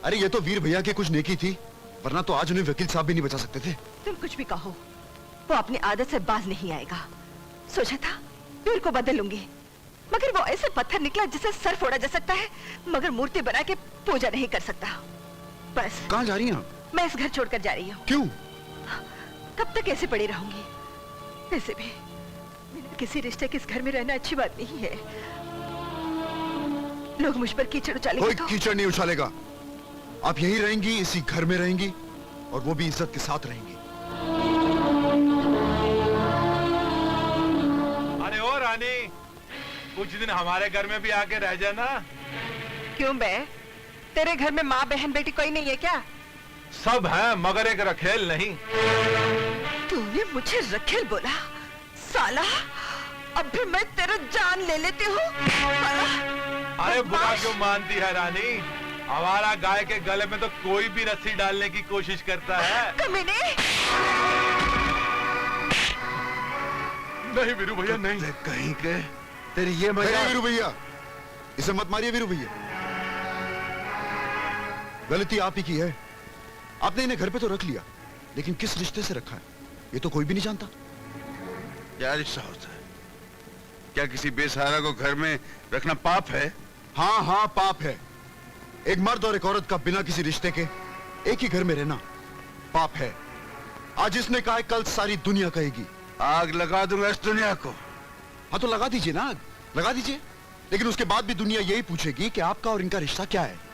अरे ये तो वीर भैया की कुछ नेकी थी, वरना तो आज उन्हें वकील साहब भी नहीं बचा सकते थे। तुम कुछ भी कहो, वो अपनी आदत से बाज नहीं आएगा। सोचा था वीर को बदल लूंगी, मगर वो ऐसे पत्थर निकला जिसे सर फोड़ा जा सकता है, मगर मूर्ति बना के पूजा नहीं कर सकता। बस। कहाँ जा रही हैं आप? मैं इस घर छोड़कर जा रही हूँ। क्यों? कब तक ऐसे पड़ी रहूंगी? वैसे भी बिना किसी रिश्ते के इस घर में रहना अच्छी बात नहीं है। लोग मुझ पर कीचड़ उछालेंगे। कोई कीचड़ नहीं उछालेगा। आप यहीं रहेंगी, इसी घर में रहेंगी, और वो भी इज्जत के साथ रहेंगी। अरे ओ रानी, कुछ दिन हमारे घर में भी आके रह जाना। क्यों बे? तेरे घर में माँ बहन बेटी कोई नहीं है क्या? सब है, मगर एक रखेल नहीं। तूने मुझे रखेल बोला? साला, अब भी मैं तेरा जान ले लेती हूँ। अरे बुरा क्यों मानती है रानी? हमारा गाय के गले में तो कोई भी रस्सी डालने की कोशिश करता है। कमीने! नहीं वीरू भैया नहीं। कहीं के तेरी ये मजा। वीरू भैया, इसे मत मारिए वीरू भैया। गलती आप ही की है। आपने इन्हें घर पे तो रख लिया, लेकिन किस रिश्ते से रखा है ये तो कोई भी नहीं जानता। क्या रिश्ता होता है? क्या किसी बेसहारा को घर में रखना पाप है? हाँ हाँ पाप है। एक मर्द और एक औरत का बिना किसी रिश्ते के एक ही घर में रहना पाप है। आज इसने कहा, कल सारी दुनिया कहेगी। आग लगा दूंगा इस दुनिया को। हाँ तो लगा दीजिए ना, आग लगा दीजिए, लेकिन उसके बाद भी दुनिया यही पूछेगी कि आपका और इनका रिश्ता क्या है।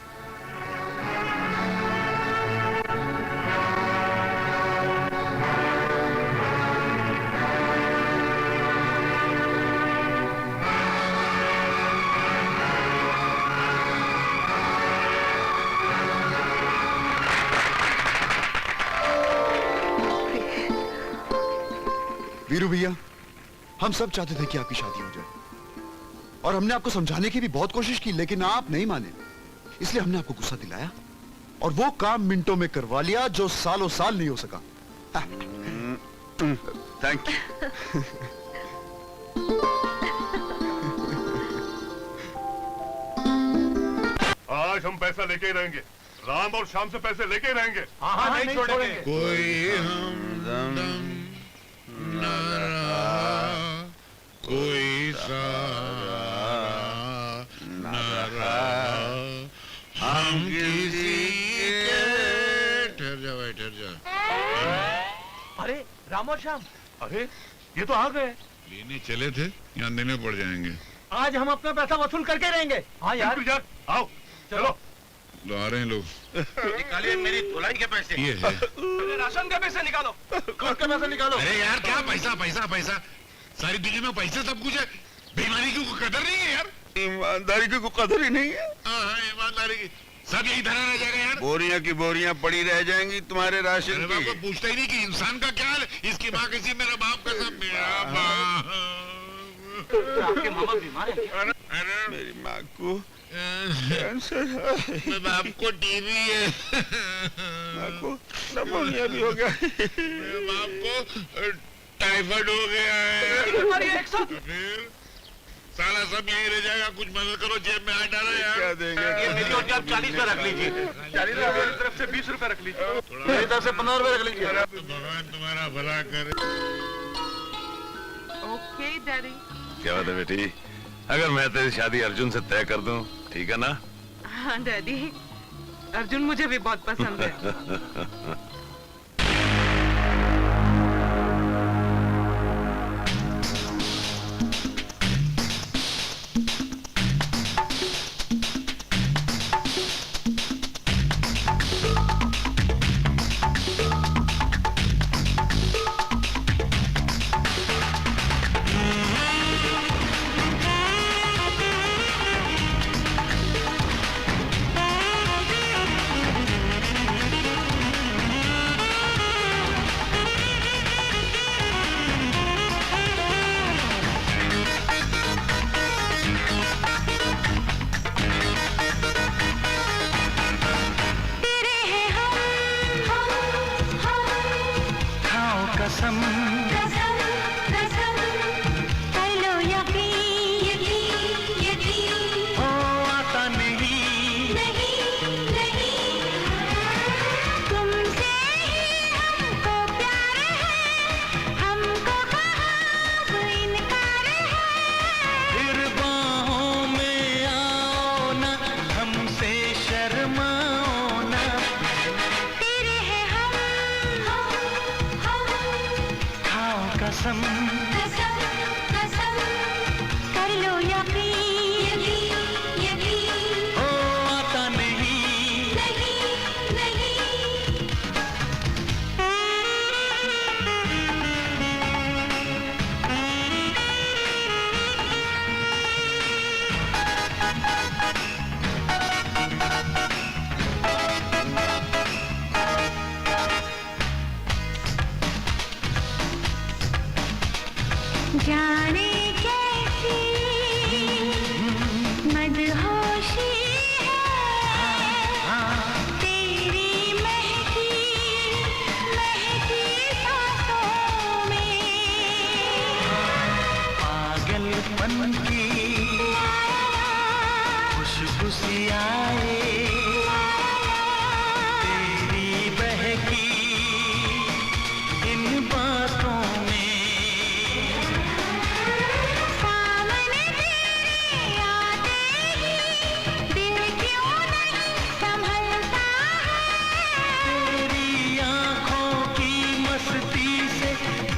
वीरू भैया, हम सब चाहते थे कि आपकी शादी हो जाए, और हमने आपको समझाने की भी बहुत कोशिश की, लेकिन आप नहीं माने। इसलिए हमने आपको गुस्सा दिलाया और वो काम मिनटों में करवा लिया जो सालों साल नहीं हो सका। Thank you. आज हम पैसा लेके ही रहेंगे, राम और शाम से पैसे लेके ही रहेंगे। हाँ नहीं छोड़ेंगे। कोई हमदम न रहा, कोई सहारा न रहा, हम किसी के। ठहर जा भाई, ठहर जा। अरे राम और श्याम, अरे ये तो आ गए। लेने चले थे, यहाँ देने पड़ जाएंगे। आज हम अपना पैसा वसूल करके रहेंगे। हाँ यार, आओ चलो। तो आ रहे हैं लोग। निकालिए मेरी धुलाई के पैसे। ये है। राशन के पैसे निकालो, कोर्ट के पैसे निकालो। अरे यार क्या पैसा पैसा पैसा, सारी दुनिया में पैसे सब कुछ है, बेईमानी की कोई कदर नहीं है यार। ईमानदारी की कोई कदर ही नहीं है। हाँ ईमानदारी की सब यही धरा रह जाएगा यार। बोरियां की बोरियां पड़ी रह जाएंगी तुम्हारे राशन की। कोई पूछता ही नहीं कि इंसान का क्या हाल है। इसकी माँ कैसी, मेरा बाप कैसा, मेरा बाप। आपके मामा बीमार है? मेरी माँ को कैंसर है। मेरे बाप को टीबी है। माँ को निमोनिया भी हो गया। मेरे बाप को टाइफाइड हो गया है। फिर साला सब यही रह जाएगा। कुछ मदद करो, जेब में हाथ डालो यार। क्या देंगे? ये मेरी और आप 40 में रख लीजिए। 40 में मेरी तरफ से 20 रुपए रख लीजिए। मेरी तरफ से 15 रुपए रख लीजिए। भगवान तुम्हारा भला करे। Okay daddy. क्या बात है बेटी? अगर मैं तेरी शादी अर्जुन से तय कर दूं, ठीक है ना? हाँ डैडी, अर्जुन मुझे भी बहुत पसंद है। कसम कसम कसम कर लो यकीन यकीन ओ आता नहीं नहीं नहीं जाने कैसी मदहोशी है तेरी महकी महकी सांसों में पागलपन की खुशबू सी आए तेरी बहकी इन बातों में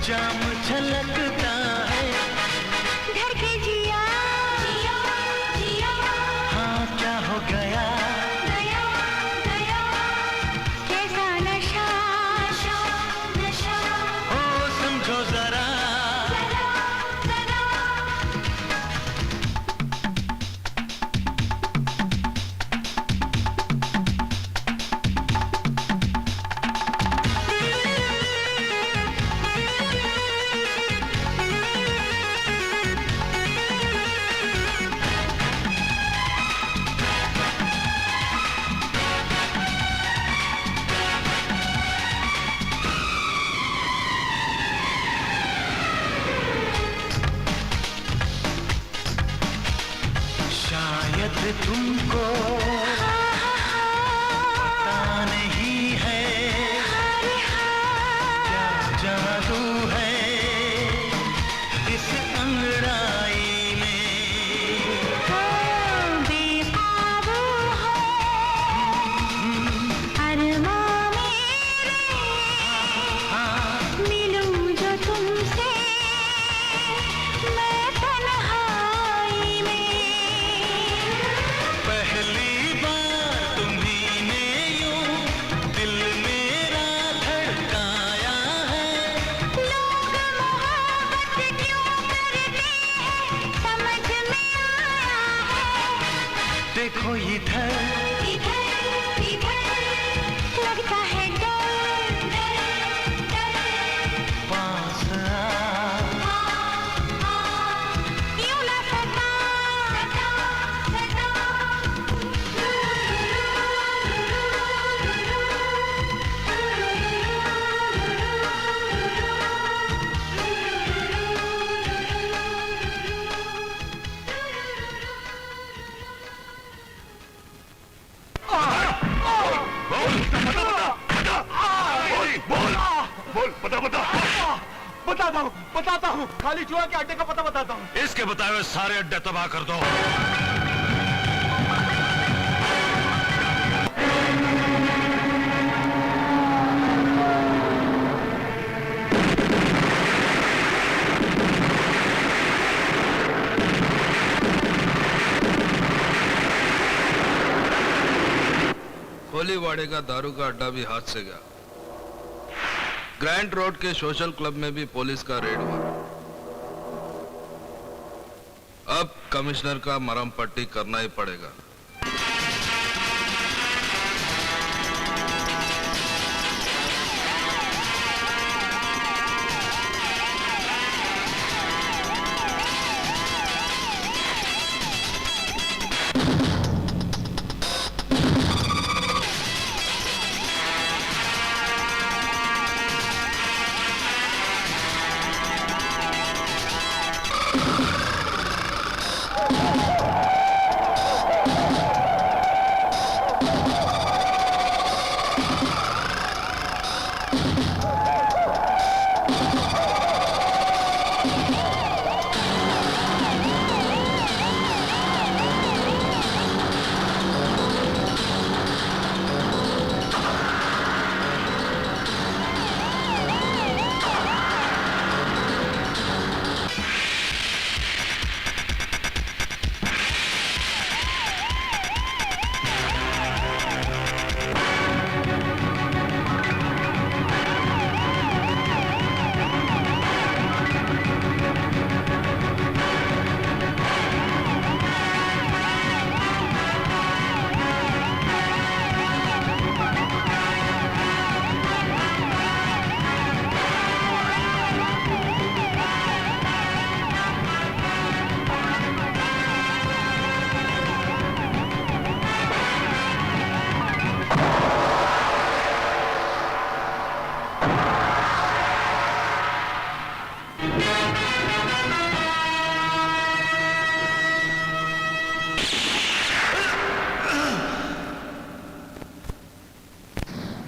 जाम छलकता है घर के जिया जिया जिया हाँ क्या हो गया गया गया कैसा नशा नशा नशा ओ समझो जरा शायद तुमको पता नहीं है क्या जादू है इस अंगड़ाई में बेकाबू हो अरमां मेरे मिलूं जो तुमसे मैं तन्हाई में पहली बार तुम्हीं ने यूं दिल मेरा धड़काया है लोग मोहब्बत क्यों करते हैं समझ में आया है देखो इधर इधर इधर लगता है डर डर पास आ यूं ना सता सता बोल बताता हूँ खाली जुआ के अड्डे का पता बताता हूँ इसके बताए हुए सारे अड्डे तबाह कर दो कोलीवाड़े का दारू का अड्डा भी हाथ से गया ग्रैंड रोड के सोशल क्लब में भी पुलिस का रेड मारा अब कमिश्नर का मरहम पट्टी करना ही पड़ेगा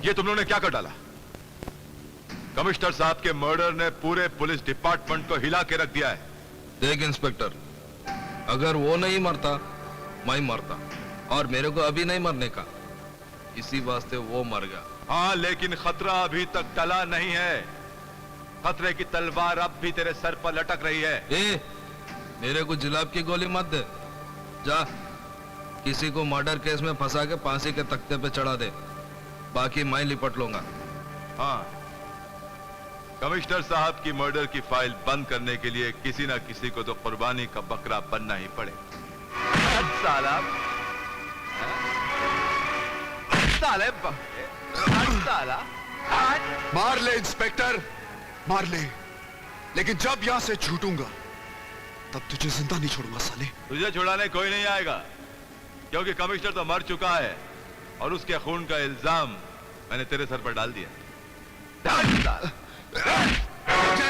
ये तुम लोगों ने क्या कर डाला? कमिश्नर साहब के मर्डर ने पूरे पुलिस डिपार्टमेंट को हिला के रख दिया है। देख इंस्पेक्टर, अगर वो नहीं मरता मैं मरता, और मेरे को अभी नहीं मरने का, इसी वास्ते वो मर गया। हाँ, लेकिन खतरा अभी तक टला नहीं है। खतरे की तलवार अब भी तेरे सर पर लटक रही है। मेरे को जुलाब की गोली मत दे। जा किसी को मर्डर केस में फंसा के फांसी के तख्ते पे चढ़ा दे, बाकी मैं लिपट लूंगा। हाँ, कमिश्नर साहब की मर्डर की फाइल बंद करने के लिए किसी ना किसी को तो कुर्बानी का बकरा बनना ही पड़ेगा। साला साला मार ले इंस्पेक्टर, मार ले, लेकिन जब यहां से छूटूंगा तब तुझे जिंदा नहीं छोड़ूंगा साले। तुझे छुड़ाने कोई नहीं आएगा, क्योंकि कमिश्नर तो मर चुका है और उसके खून का इल्जाम मैंने तेरे सर पर डाल दिया।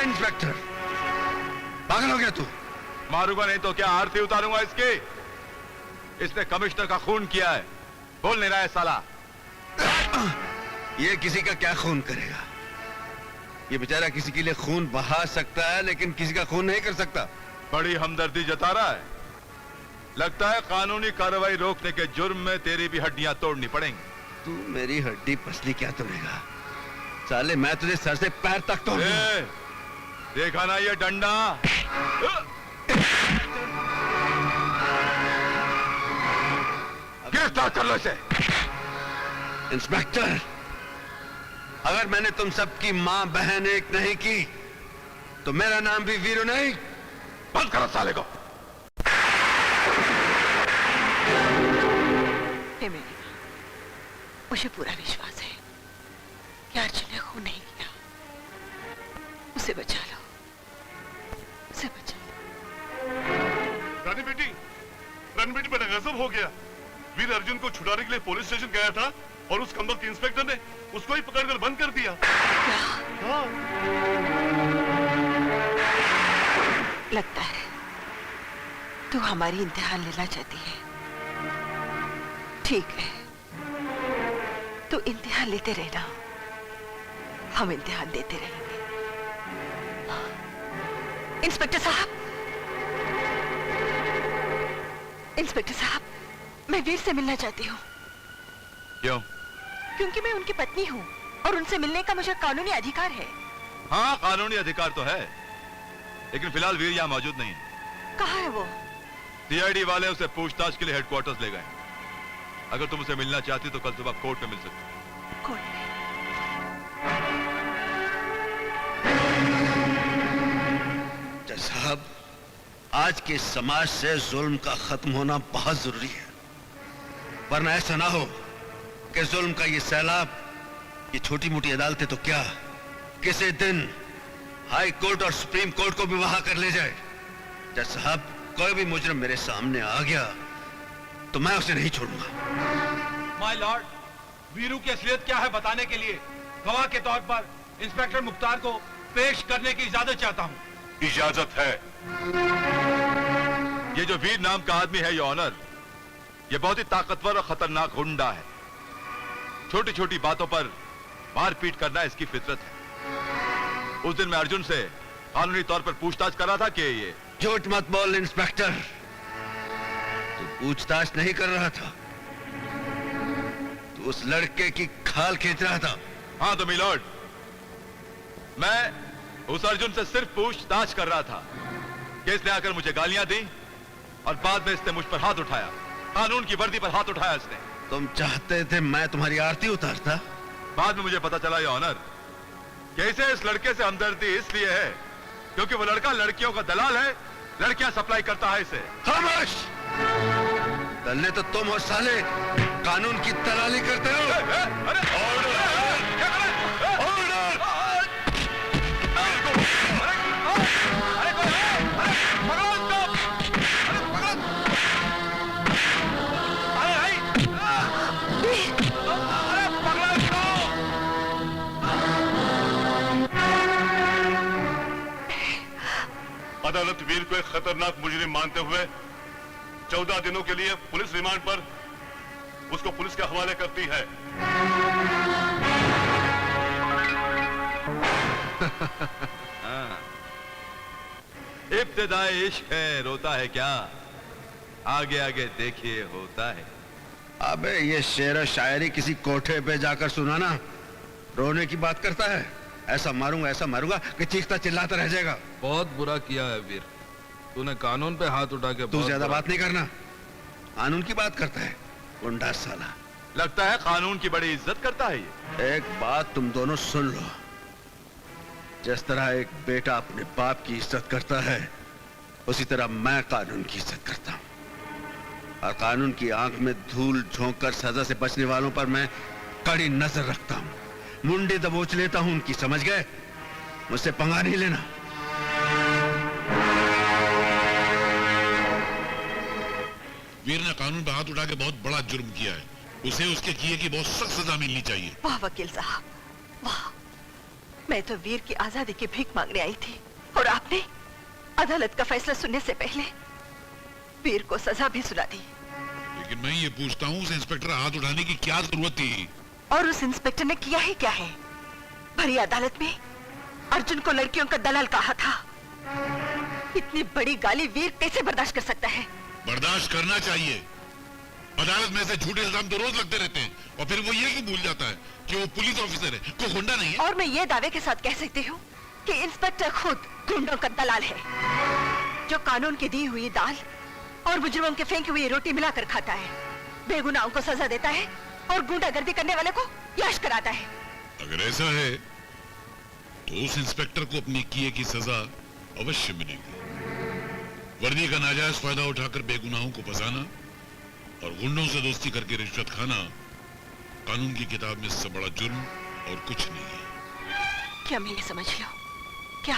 इंस्पेक्टर, पागल हो गया तू? मारूंगा नहीं तो क्या आरती उतारूंगा इसकी? इसने कमिश्नर का खून किया है, बोल नहीं रहा है साला। ये किसी का क्या खून करेगा? ये बेचारा किसी के लिए खून बहा सकता है, लेकिन किसी का खून नहीं कर सकता। बड़ी हमदर्दी जता रहा है। लगता है कानूनी कार्रवाई रोकने के जुर्म में तेरी भी हड्डियां तोड़नी पड़ेंगी। तू मेरी हड्डी पसली क्या तोड़ेगा? साले मैं तुझे सर से पैर तक तोड़ दूंगा। देखा ना ये डंडा? गिरफ्तार कर लो इसे। इंस्पेक्टर, अगर मैंने तुम सबकी मां बहन एक नहीं की तो मेरा नाम भी वीरू नहीं। बंद करो साले को। मुझे पूरा विश्वास है कि अर्जुन ने खून नहीं किया। उसे बचा लो, उसे बचा लो। रानी बेटी बड़ा गजब हो गया। वीर अर्जुन को छुड़ाने के लिए पुलिस स्टेशन गया था और उस कमबख्त इंस्पेक्टर ने उसको ही पकड़कर बंद कर दिया। हाँ। लगता है तू हमारी इम्तिहान लेना चाहती है। ठीक है, तू इम्तिहान लेते रहना, हम इम्तिहान देते रहेंगे। इंस्पेक्टर साहब, इंस्पेक्टर साहब, मैं वीर से मिलना चाहती हूँ। क्यों? क्योंकि मैं उनकी पत्नी हूँ और उनसे मिलने का मुझे कानूनी अधिकार है। हाँ, कानूनी अधिकार तो है, लेकिन फिलहाल वीर यहाँ मौजूद नहीं है। कहाँ है वो? सीआईडी वाले उसे पूछताछ के लिए हेडक्वार्टर्स ले गए। अगर तुम उसे मिलना चाहती तो कल सुबह कोर्ट में मिल सकती। कोर्ट में? जज साहब, आज के समाज से जुल्म का खत्म होना बहुत जरूरी है, वरना ऐसा ना हो कि जुल्म का ये सैलाब, ये छोटी मोटी अदालतें तो क्या, किसी दिन हाई कोर्ट और सुप्रीम कोर्ट को भी वहां कर ले जाए। जज साहब, कोई भी मुजरिम मेरे सामने आ गया तो मैं उसे नहीं छोड़ूंगा। माय लॉर्ड, वीरू की असलियत क्या है बताने के लिए गवाह के तौर पर इंस्पेक्टर मुख्तार को पेश करने की इजाजत चाहता हूँ। इजाजत है। ये जो वीर नाम का आदमी है, ये ऑनर, ये बहुत ही ताकतवर और खतरनाक गुंडा है। छोटी छोटी बातों पर मारपीट करना इसकी फितरत है। उस दिन मैं अर्जुन से कानूनी तौर पर पूछताछ कर रहा था कि ये... झूठ मत बोल इंस्पेक्टर, तू पूछताछ नहीं कर रहा था, तू उस लड़के की खाल खींच रहा था। हाँ तो मिलॉर्ड, मैं उस अर्जुन से सिर्फ पूछताछ कर रहा था कि इसने आकर मुझे गालियां दी और बाद में इसने मुझ पर हाथ उठाया, कानून की वर्दी पर हाथ उठाया इसने। तुम चाहते थे मैं तुम्हारी आरती उतारता? बाद में मुझे पता चला ये ऑनर कि इसे इस लड़के से हमदर्दी इसलिए है क्योंकि वो लड़का लड़कियों का दलाल है, लड़कियां सप्लाई करता है इसे। खामोश! दलने तो तुम और साले कानून की दलाली करते हो। अदालत वीर को एक खतरनाक मुजरिम मानते हुए 14 दिनों के लिए पुलिस रिमांड पर उसको पुलिस के हवाले करती है। हाँ। इब्तिदाई इश्क है, रोता है क्या, आगे आगे देखिए होता है। अबे ये शेर शायरी किसी कोठे पे जाकर सुनाना रोने की बात करता है। ऐसा मारूंगा कि चीखता चिल्लाता रह जाएगा। बहुत बुरा किया है वीर, तूने कानून पे हाथ उठा के। तू ज्यादा बात नहीं करना, कानून की बात करता है गुंडा साला। लगता है कानून की बड़ी इज्जत करता है ये। एक बात तुम दोनों सुन लो, जिस तरह एक बेटा अपने बाप की इज्जत करता है, उसी तरह मैं कानून की इज्जत करता हूँ। और कानून की आंख में धूल झोंक कर सजा से बचने वालों पर मैं कड़ी नजर रखता हूँ। मुंडी दबोच लेता हूँ उनकी, समझ गए? मुझसे पंगा नहीं लेना। वीर ने कानून पे हाथ उठा के बहुत बड़ा जुर्म किया है, उसे उसके किए की बहुत सख्त सजा मिलनी चाहिए। वाह वकील साहब, वाह। मैं तो वीर की आजादी की भीख मांगने आई थी, और आपने अदालत का फैसला सुनने से पहले वीर को सजा भी सुना दी। लेकिन मैं ये पूछता हूँ, उस इंस्पेक्टर हाथ उठाने की क्या जरूरत थी? और उस इंस्पेक्टर ने किया ही क्या है? भरी अदालत में अर्जुन को लड़कियों का दलाल कहा था। इतनी बड़ी गाली वीर कैसे बर्दाश्त कर सकता है? बर्दाश्त करना चाहिए। अदालत में से झूठे इल्जाम तो रोज लगते रहते हैं, और फिर वो ये क्यों भूल जाता है कि वो पुलिस ऑफिसर है, कोई गुंडा नहीं है। और मैं ये दावे के साथ कह सकती हूँ कि इंस्पेक्टर खुद गुंडों का दलाल है, जो कानून की दी हुई दाल और मुजरिमों के फेंकी हुई रोटी मिलाकर खाता है, बेगुनाहों को सजा देता है और गुंडागर्दी करने वाले को याश कराता है। अगर ऐसा है तो उस इंस्पेक्टर को अपने किए की सजा अवश्य मिलेगी। वर्दी का नाजायज फायदा उठाकर बेगुनाहों को फंसाना और गुंडों से दोस्ती करके रिश्वत खाना कानून की किताब में इससे बड़ा जुर्म और कुछ नहीं है। क्या मैं ये समझ लो क्या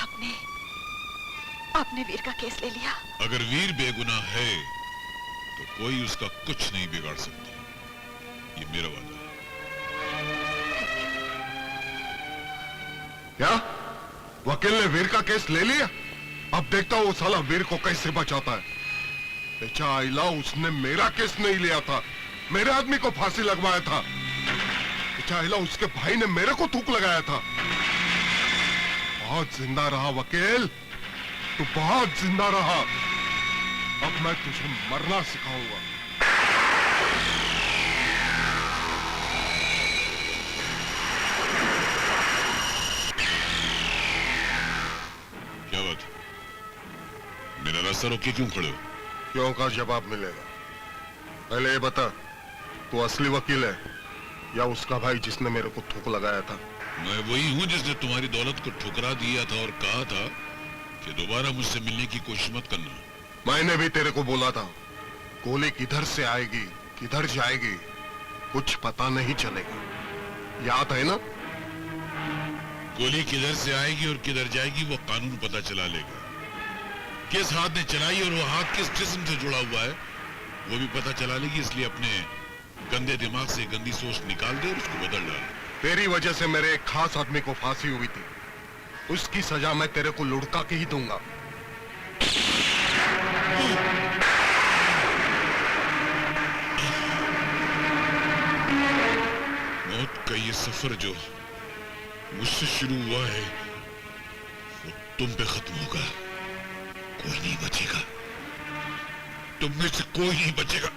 आपने वीर का केस ले लिया? अगर वीर बेगुनाह है तो कोई उसका कुछ नहीं बिगाड़ सकता, ये मेरा वादा है। क्या वकील ने वीर का केस ले लिया? अब देखता हूँ वो साला वीर को कैसे बचाता है। बेचा आइला, उसने मेरा केस नहीं लिया था, मेरे आदमी को फांसी लगवाया था। बेचा आइला, उसके भाई ने मेरे को थूक लगाया था। बहुत जिंदा रहा वकील, तू बहुत जिंदा रहा। अब मैं तुझे मरना सिखाऊंगा। क्या बात, मेरा रास्ता रोक के क्यों खड़े हो? क्यों का जवाब मिलेगा। पहले ये बता, तू असली वकील है या उसका भाई जिसने मेरे को थूक लगाया था? मैं वही हूँ जिसने तुम्हारी दौलत को ठुकरा दिया था और कहा था कि दोबारा मुझसे मिलने की कोशिश मत करना। मैंने भी तेरे को बोला था, गोली किधर से आएगी किधर जाएगी कुछ पता नहीं चलेगा, याद है ना? गोली किधर से आएगी और किधर जाएगी वो कानून पता चला लेगा। किस हाथ ने चलाई और वो हाथ किस जिस्म से जुड़ा हुआ है वो भी पता चला लेगी। इसलिए अपने गंदे दिमाग से गंदी सोच निकाल दे और उसको बदल डाल। तेरी वजह से मेरे एक खास आदमी को फांसी हुई थी, उसकी सजा मैं तेरे को लुढ़का के ही दूंगा। मौत का ये सफर जो मुझसे शुरू हुआ है वो तुम पे खत्म होगा। कोई नहीं बचेगा, तुम में से कोई नहीं बचेगा।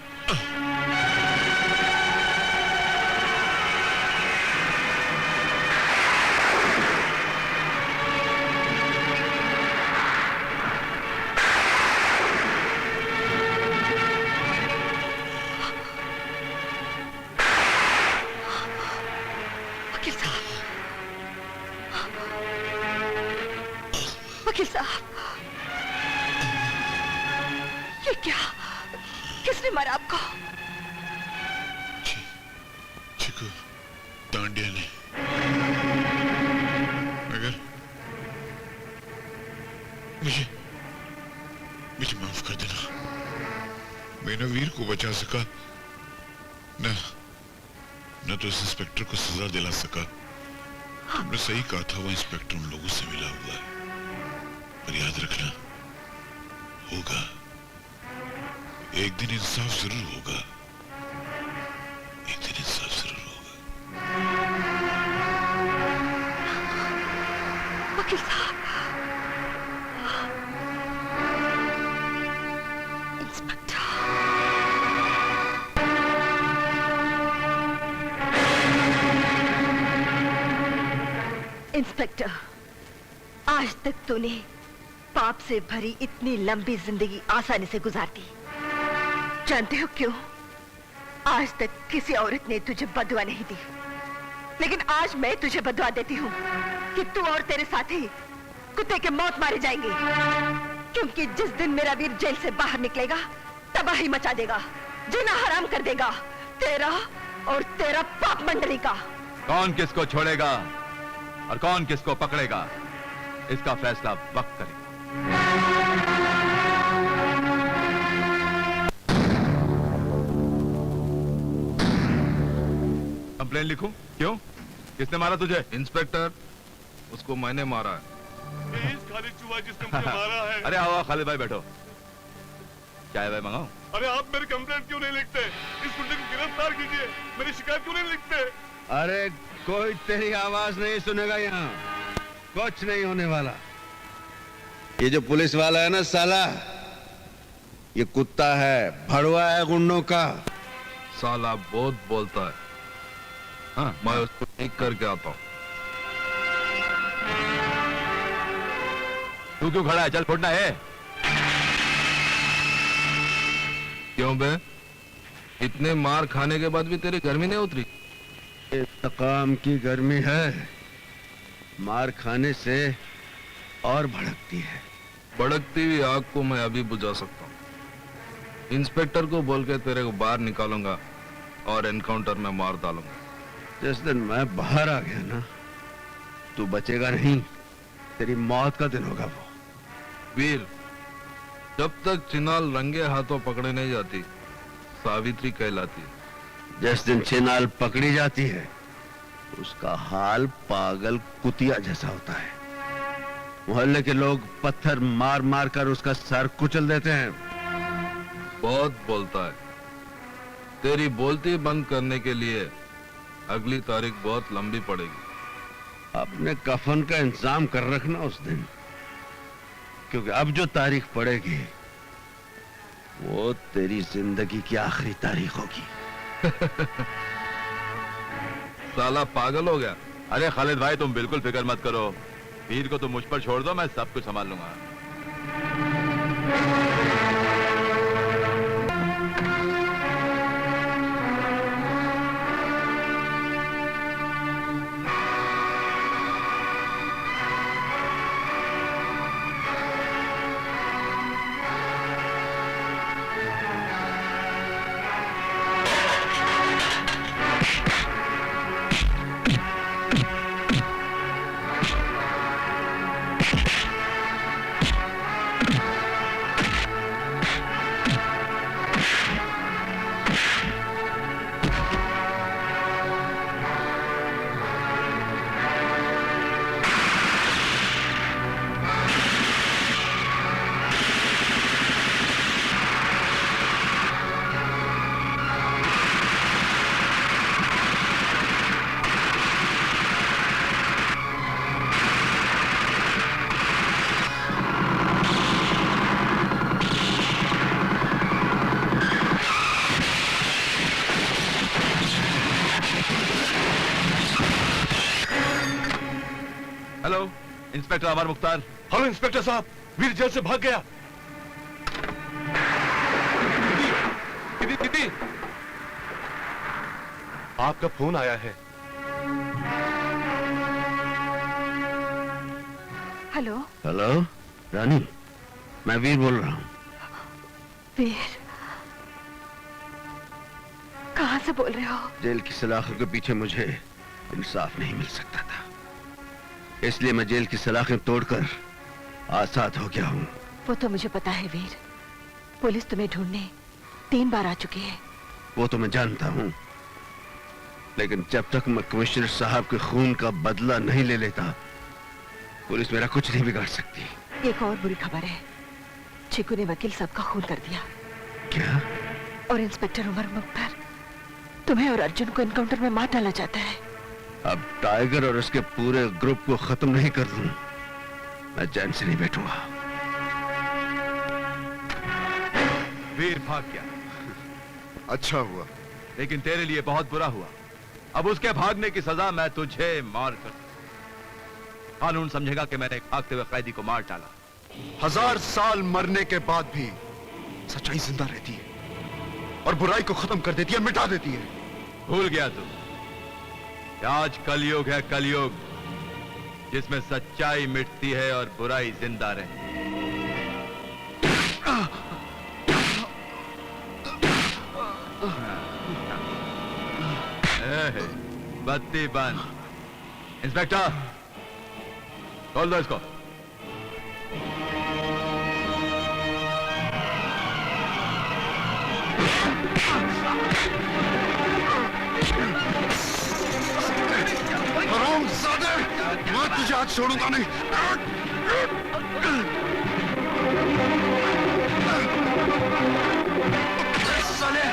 वकील साहब, ये क्या? किसने मारा आपको? चिकू डांडिया ने। मगर मुझे माफ कर देना, मैं न वीर को बचा सका न तो इस इंस्पेक्टर को सजा दिला सका। तुमने सही कहा था, वो इंस्पेक्टर उन लोगों से मिला हुआ है। पर याद रखना, होगा एक दिन इंसाफ जरूर होगा, एक दिन इंसाफ जरूर होगा। वकील साहब, इंस्पेक्टर, आज तक तूने पाप से भरी इतनी लंबी जिंदगी आसानी से गुजार दी। जानते हो क्यों? आज तक किसी औरत ने तुझे बदुआ नहीं दी, लेकिन आज मैं तुझे बदुआ देती हूँ कि तू और तेरे साथी कुत्ते के मौत मारे जाएंगे, क्योंकि जिस दिन मेरा वीर जेल से बाहर निकलेगा तबाही मचा देगा, जीना हराम कर देगा तेरा और तेरा पाप मंडली का। कौन किसको छोड़ेगा और कौन किसको पकड़ेगा, इसका फैसला वक्त करेगा। कंप्लेन लिखूं? क्यों? किसने मारा तुझे? इंस्पेक्टर, उसको मैंने मारा है। खालिद चूहा जिसने मुझे मारा है। अरे आओ खालिद भाई, बैठो। चाय भाई मंगाओ? अरे आप मेरी कंप्लेंट क्यों नहीं लिखते? इस गुंडे को गिरफ्तार कीजिए, मेरी शिकायत क्यों नहीं लिखते? अरे कोई तेरी आवाज नहीं सुनेगा यहाँ, कुछ नहीं होने वाला। ये जो पुलिस वाला है ना साला, ये कुत्ता है, भड़वा है गुंडों का। साला बहुत बोलता है। हाँ, मैं उसको ठीक करके आता हूँ। तू क्यों खड़ा है? चल फोड़ना है। क्यों बे? इतने मार खाने के बाद भी तेरी गर्मी नहीं उतरी? इंतकाम की गर्मी है, मार खाने से और भड़कती है। भड़कती हुई आग को मैं अभी बुझा सकता हूँ। इंस्पेक्टर को बोल के तेरे को बाहर निकालूंगा और एनकाउंटर में मार डालूंगा। जिस दिन मैं बाहर आ गया ना, तू बचेगा नहीं, तेरी मौत का दिन होगा वो। वीर, जब तक चिनाल रंगे हाथों पकड़े नहीं जाती, सावित्री कहलाती है। जिस दिन चिनाल पकड़ी जाती है, उसका हाल पागल कुतिया जैसा होता है। मोहल्ले के लोग पत्थर मार मार कर उसका सर कुचल देते हैं। बहुत बोलता है। तेरी बोलती बंद करने के लिए अगली तारीख बहुत लंबी पड़ेगी। अपने कफन का इंतजाम कर रखना उस दिन, क्योंकि अब जो तारीख पड़ेगी वो तेरी जिंदगी की आखिरी तारीख होगी। साला पागल हो गया। अरे खालिद भाई, तुम बिल्कुल फिक्र मत करो, वीर को तुम मुझ पर छोड़ दो, मैं सब कुछ संभाल लूंगा। इंस्पेक्टर अमर मुख्तार। हाँ इंस्पेक्टर साहब, वीर जेल से भाग गया। दीदी, आपका फोन आया है। हेलो। हेलो रानी, मैं वीर बोल रहा हूँ। वीर, कहाँ से बोल रहे हो? जेल की सलाखों के पीछे मुझे इंसाफ नहीं मिल सकता था, इसलिए मैं जेल की सलाखें तोड़कर आजाद हो गया हूँ। वो तो मुझे पता है वीर, पुलिस तुम्हें ढूंढने 3 बार आ चुकी है। वो तो मैं जानता हूँ, लेकिन जब तक मैं कमिश्नर साहब के खून का बदला नहीं ले लेता, पुलिस मेरा कुछ नहीं बिगाड़ सकती। एक और बुरी खबर है, चिकू ने वकील साहब का खून कर दिया। क्या? और इंस्पेक्टर उमर मुख्तार तुम्हें और अर्जुन को एनकाउंटर में मार डालना चाहता है। अब टाइगर और उसके पूरे ग्रुप को खत्म नहीं कर दूं, मैं चैन से नहीं बैठूंगा। वीर भाग गया। अच्छा हुआ, लेकिन तेरे लिए बहुत बुरा हुआ। अब उसके भागने की सजा मैं तुझे मार कर, कानून समझेगा कि मैंने एक भागते हुए कैदी को मार डाला। 1000 साल मरने के बाद भी सच्चाई जिंदा रहती है और बुराई को खत्म कर देती है, मिटा देती है। भूल गया तू कि आज कलयुग है, कलयुग, जिसमें सच्चाई मिटती है और बुराई जिंदा रहती है। बत्ती बंद। इंस्पेक्टर, खोल दो इसको। हरामजादे, मैं तुझे आज छोड़ूंगा नहीं। साले!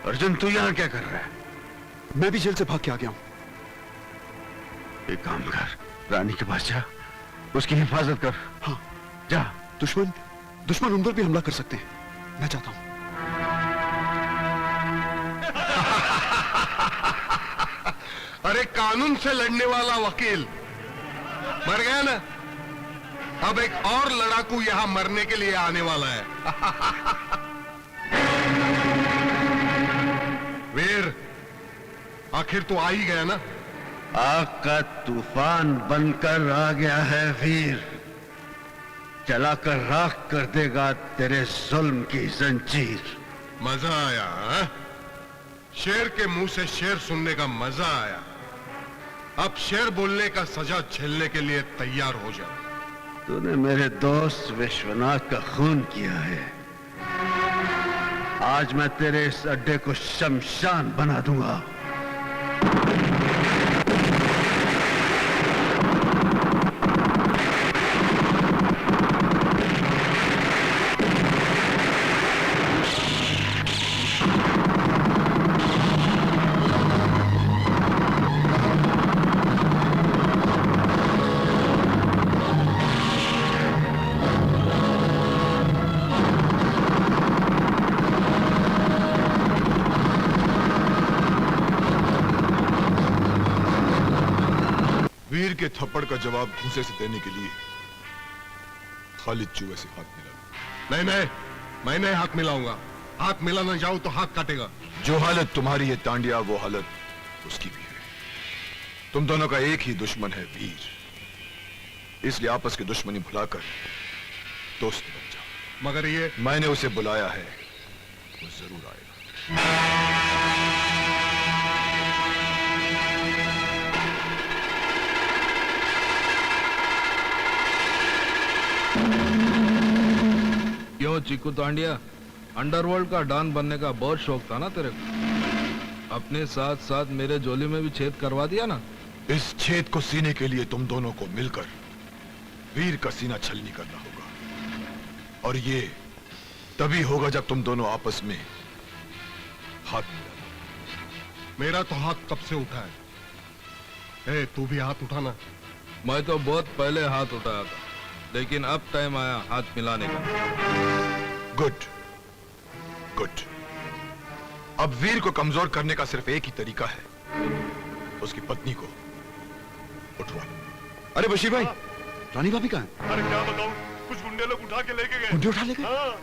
अर्जुन, तू यहां क्या कर रहा है? मैं भी जेल से भाग के आ गया हूं। एक काम कर, रानी के पास जा, उसकी हिफाजत कर। हाँ, जा। दुश्मन उन पर भी हमला कर सकते हैं। मैं जाता हूं। अरे कानून से लड़ने वाला वकील मर गया ना, अब एक और लड़ाकू यहां मरने के लिए आने वाला है। वीर, आखिर तो आ ही गया ना। आग का तूफान बनकर आ गया है वीर, जलाकर राख कर देगा तेरे जुल्म की जंजीर। मजा आया हा? शेर के मुंह से शेर सुनने का मजा आया। अब शेर बोलने का सजा झेलने के लिए तैयार हो जा। तूने मेरे दोस्त विश्वनाथ का खून किया है, आज मैं तेरे इस अड्डे को शमशान बना दूंगा। थप्पड़ का जवाब घूंसे से देने के लिए खालिद चूहे से हाथ मिला। नहीं नहीं, मैं नहीं हाथ मिलाऊंगा। हाथ मिलाना जाऊं तो हाथ काटेगा। जो हालत तुम्हारी है तांडिया, वो हालत उसकी भी है। तुम दोनों का एक ही दुश्मन है, वीर। इसलिए आपस की दुश्मनी भुलाकर दोस्त बन जाओ। मगर ये मैंने उसे बुलाया है, वो जरूर आएगा। क्यों चिक्कू तांडिया, अंडरवर्ल्ड का डॉन बनने का बहुत शौक था ना तेरे को? अपने साथ साथ मेरे झोली में भी छेद करवा दिया ना। इस छेद को सीने के लिए तुम दोनों को मिलकर वीर का सीना छलनी करना होगा, और ये तभी होगा जब तुम दोनों आपस में हाथ मिलाना। मेरा तो हाथ कब से उठा है। ए, तू भी हाथ उठाना। मैं तो बहुत पहले हाथ उठाया था, लेकिन अब टाइम आया हाथ मिलाने का। Good good. अब वीर को कमजोर करने का सिर्फ एक ही तरीका है, उसकी पत्नी को उठवा। अरे बशीर भाई, रानी भाभी कहाँ है? अरे क्या बताऊं, कुछ गुंडे लोग उठा के लेके गए। गुंडे उठा ले गए? हाँ।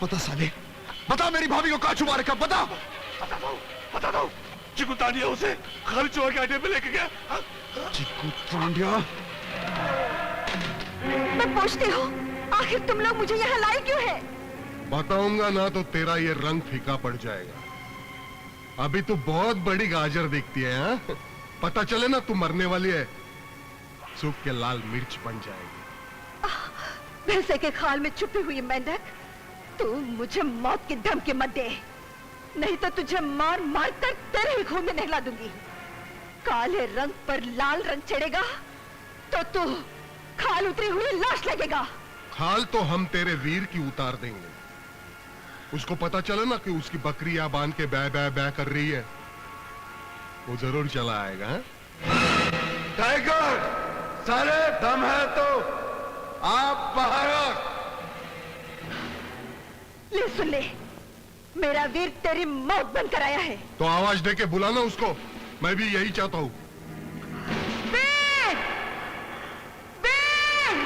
बता साले, बता मेरी भाभी को कहाँ छुपा रखा, बता। बता दो। चिकू तांडिया उसे खालिद चूहे के अड्डे पे लेके गया। चिकू तांडिया? मैं पूछती हूँ, आखिर तुम लोग मुझे यहाँ लाए क्यों है? बताऊंगा ना तो तेरा ये रंग फीका पड़ जाएगा। अभी तू बहुत बड़ी गाजर दिखती है, हाँ? पता चले ना तू मरने वाली है, सूख के लाल मिर्च बन जाएगी। भैंसे के खाल में छुपी हुई मेंढक, तू मुझे मौत की धमकी मत दे, नहीं तो तुझे मार मार कर तेरे ही खून में नहला दूंगी। काले रंग पर लाल रंग चढ़ेगा तो तू खाल उतरी हुई लाश लगेगा। खाल तो हम तेरे वीर की उतार देंगे। उसको पता चले ना कि उसकी बकरी यहाँ बांध के बै बै बै कर रही है, वो जरूर चला आएगा। हाँ? टाइगर, सारे दम है तो आप बाहर आओ। ले सुन ले, मेरा वीर तेरी मौत बंद कराया है। तो आवाज दे के बुलाना उसको, मैं भी यही चाहता हूँ। वीर! वीर!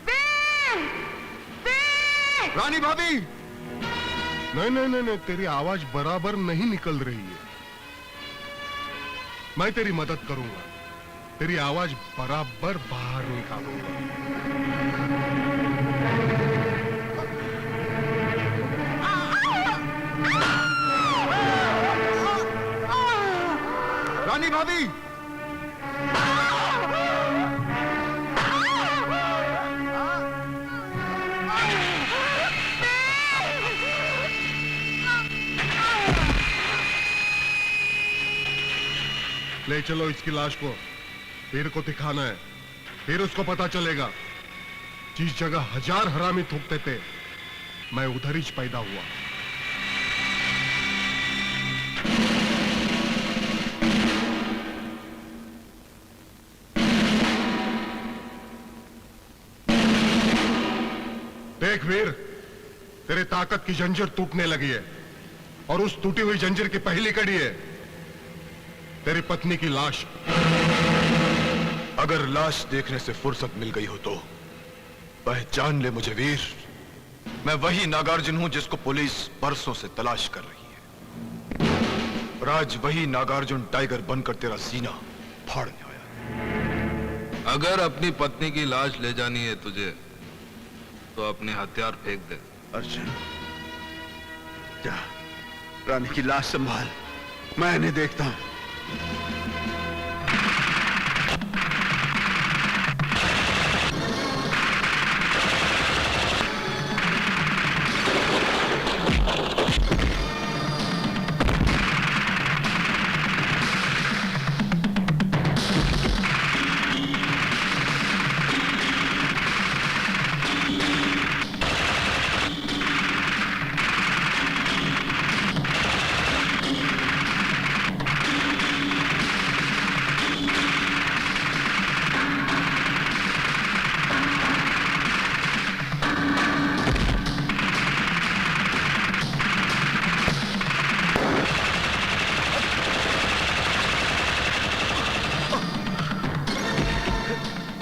वीर! वीर! रानी भाभी! नहीं नहीं नहीं नहीं, तेरी आवाज बराबर नहीं निकल रही है। मैं तेरी मदद करूंगा, तेरी आवाज बराबर बाहर निकालूंगा। रानी भाभी! ले चलो इसकी लाश को, वीर को दिखाना है, फिर उसको पता चलेगा जिस जगह 1000 हरामी थूकते थे, मैं उधर ही पैदा हुआ। देख वीर, तेरे ताकत की जंजीर टूटने लगी है और उस टूटी हुई जंजीर की पहली कड़ी है तेरी पत्नी की लाश। अगर लाश देखने से फुर्सत मिल गई हो तो पहचान ले मुझे वीर, मैं वही नागार्जुन हूं जिसको पुलिस बरसों से तलाश कर रही है। और आज वही नागार्जुन टाइगर बनकर तेरा सीना फाड़ने आया। अगर अपनी पत्नी की लाश ले जानी है तुझे तो अपने हथियार फेंक दे। अर्जुन, जा रानी की लाश संभाल, मैं इन्हें देखता हूं।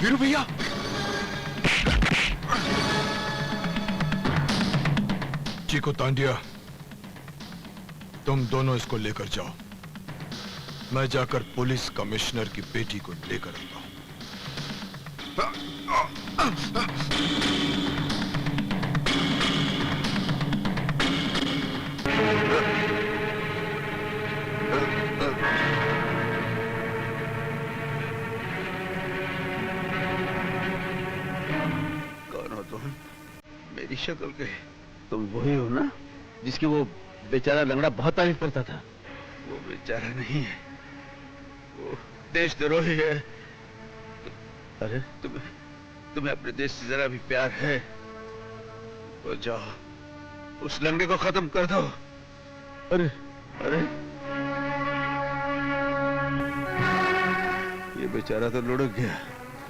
वीरू भैया, चीकू तांडिया, तुम दोनों इसको लेकर जाओ। मैं जाकर पुलिस कमिश्नर की बेटी को लेकर आता हूं। मेरी शक्ल के तुम वही हो ना जिसकी वो बेचारा लंगड़ा बहुत तारीफ करता था? वो बेचारा नहीं है, वो देशद्रोही है। अरे तुम्हें अपने देश से जरा भी प्यार है तो जाओ उस लंगड़े को खत्म कर दो। अरे अरे ये बेचारा तो लुढ़क गया।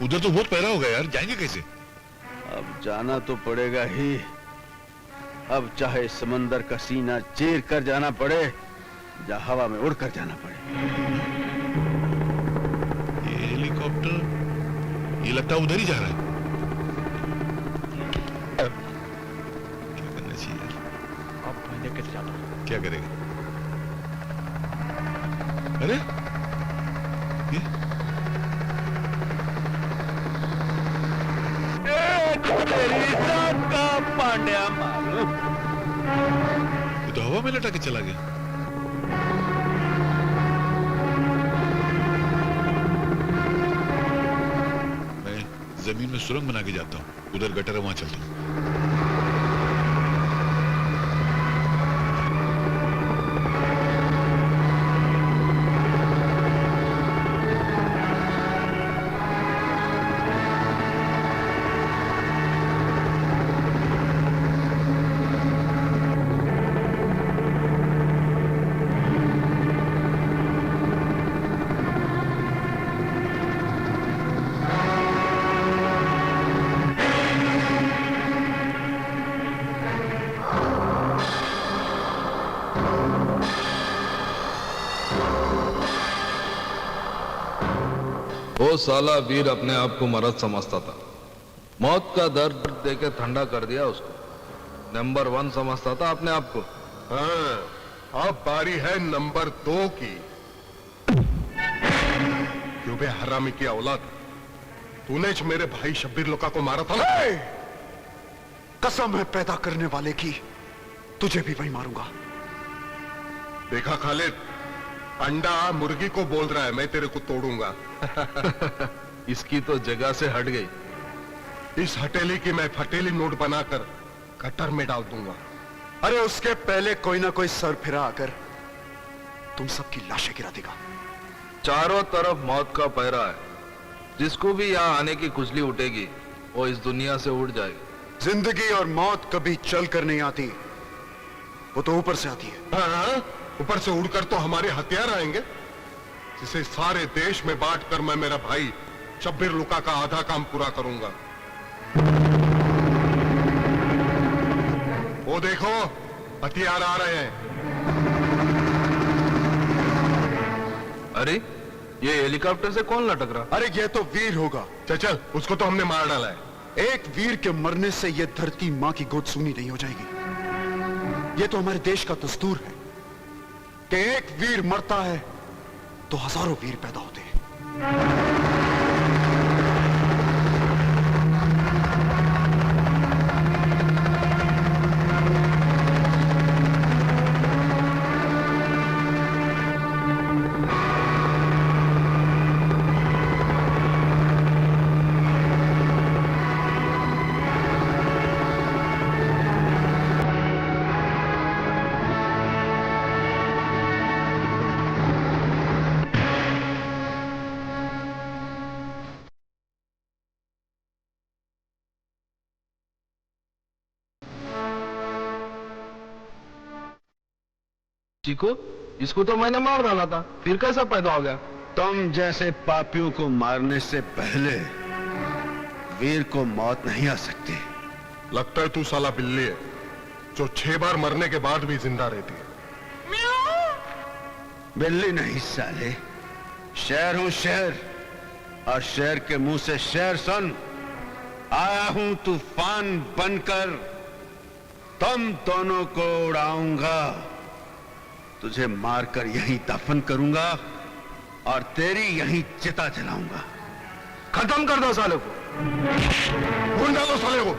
उधर तो बहुत पैरा होगा यार, जाएंगे कैसे? अब जाना तो पड़ेगा ही। अब चाहे समंदर का सीना चीर कर जाना पड़े या हवा में उड़कर जाना पड़े। ये हेलीकॉप्टर, ये लगता है उधर ही जा रहा है। क्या करना चाहिए? अब मैं लेकर जाता हूं। क्या करेगा? अरे तेरी जान का पांड्या मालूम। ये तो हवा में लटा के चला गया। मैं जमीन में सुरंग बना के जाता हूँ, उधर गटर है, वहां चलता हूँ। वो साला वीर अपने आप को मर्द समझता था। मौत का दर्द देके ठंडा कर दिया उसको। नंबर 1 समझता था अपने आप को। हाँ, अब बारी है नंबर 2 की। क्यों बे हरामी की औलाद, तूने ज मेरे भाई शब्बीर लोका को मारा था ना? कसम है पैदा करने वाले की, तुझे भी वही मारूंगा। देखा खालिद, अंडा मुर्गी को बोल रहा है मैं तेरे को तोड़ूंगा। इसकी तो जगह से हट गई। इस हथेली की मैं फटेली नोट बनाकर गटर में डाल दूंगा। अरे उसके पहले कोई ना कोई सर फिरा आकर तुम सबकी लाशें गिरा देगा। चारों तरफ मौत का पहरा है। जिसको भी यहाँ आने की खुजली उठेगी वो इस दुनिया से उड़ जाएगी। जिंदगी और मौत कभी चल कर नहीं आती, वो तो ऊपर से आती है। हाँ, ऊपर से उड़कर तो हमारे हथियार आएंगे, जिसे सारे देश में बांटकर मैं मेरा भाई शब्बीर लुका का आधा काम पूरा करूंगा। वो देखो हथियार आ रहे हैं। अरे ये हेलीकॉप्टर से कौन लटक रहा? अरे ये तो वीर होगा। चल चल, उसको तो हमने मार डाला है। एक वीर के मरने से ये धरती मां की गोद सूनी नहीं हो जाएगी। ये तो हमारे देश का दस्तूर है कि एक वीर मरता है तो हजारों वीर पैदा होते हैं। चीकू, इसको तो मैंने मार डाला था, फिर कैसा पैदा हो गया? तुम जैसे पापियों को मारने से पहले वीर को मौत नहीं आ सकती। लगता है तू साला बिल्ली है जो 6 बार मरने के बाद भी जिंदा रहती है। बिल्ली नहीं साले, शेर हूं शेर, और शेर के मुंह से शेर सुन। आया हूं तूफान बनकर, तुम दोनों को उड़ाऊंगा, तुझे मारकर यहीं दफन करूंगा और तेरी यहीं चिता जलाऊंगा। खत्म कर दो साले को, भूल डालो साले को।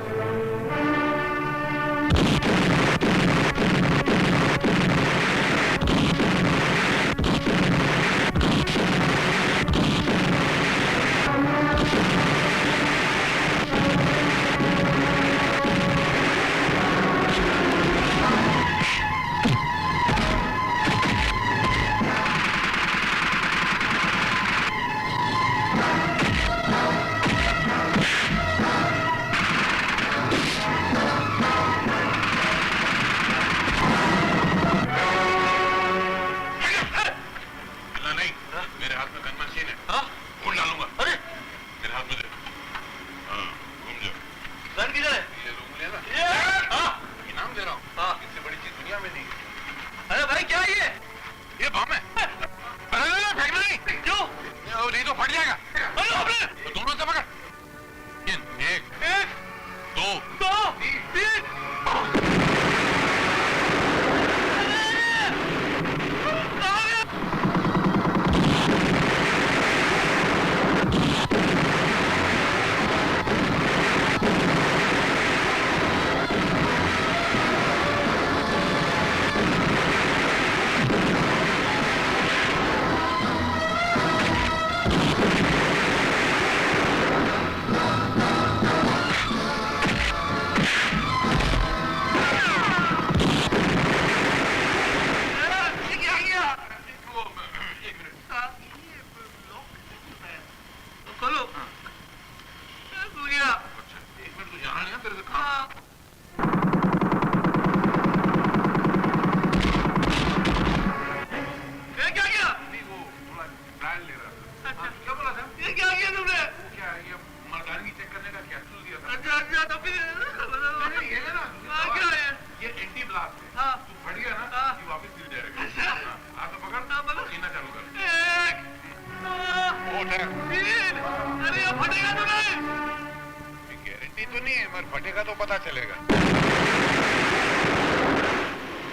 फटेगा तो पता चलेगा।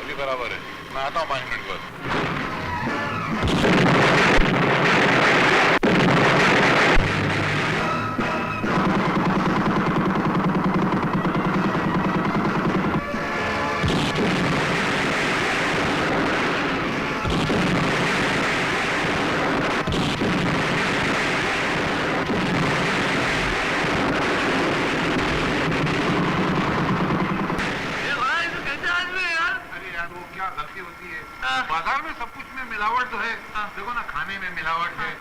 अभी बराबर है, मैं आता हूँ 5 मिनट बाद। बाजार में सब कुछ में मिलावट तो है। देखो ना, खाने में मिलावट है,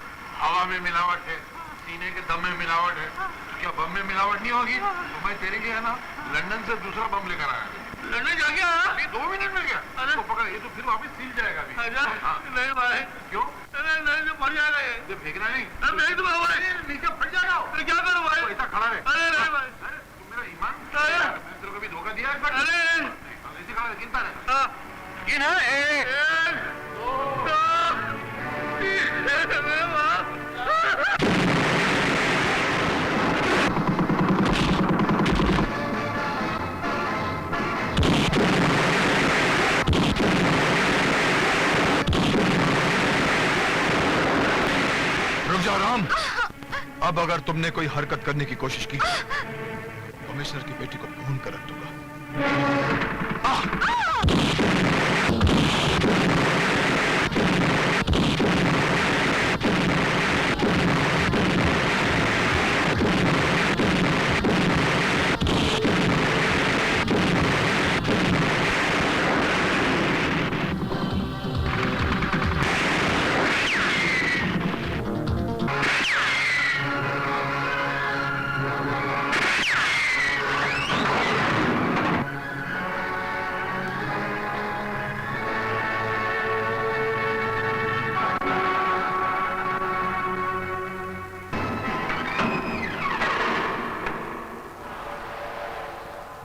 हवा में मिलावट है, सीने के दम में मिलावट है। क्या बम में मिलावट नहीं होगी? तो मैं तेरे लिए है ना लंदन से दूसरा बम लेकर आया। लंदन जा गया? अभी 2 मिनट में गया। तो पकड़, ये तो फिर वापस सील जाएगा अभी। नहीं भाई, क्यों? नहीं तो फट जाएगा ये। फेंकना नहीं, नहीं तो नीचे फट जाएगा। क्या करूँ भाई? ऐसा खड़ा रहे। अरे नहीं भाई, तुम मेरा ईमान, तेरे को भी धोखा दिया है। रुक जाओ राम। अब अगर तुमने कोई हरकत करने की कोशिश की कमिश्नर की बेटी को भून कर रख दूंगा।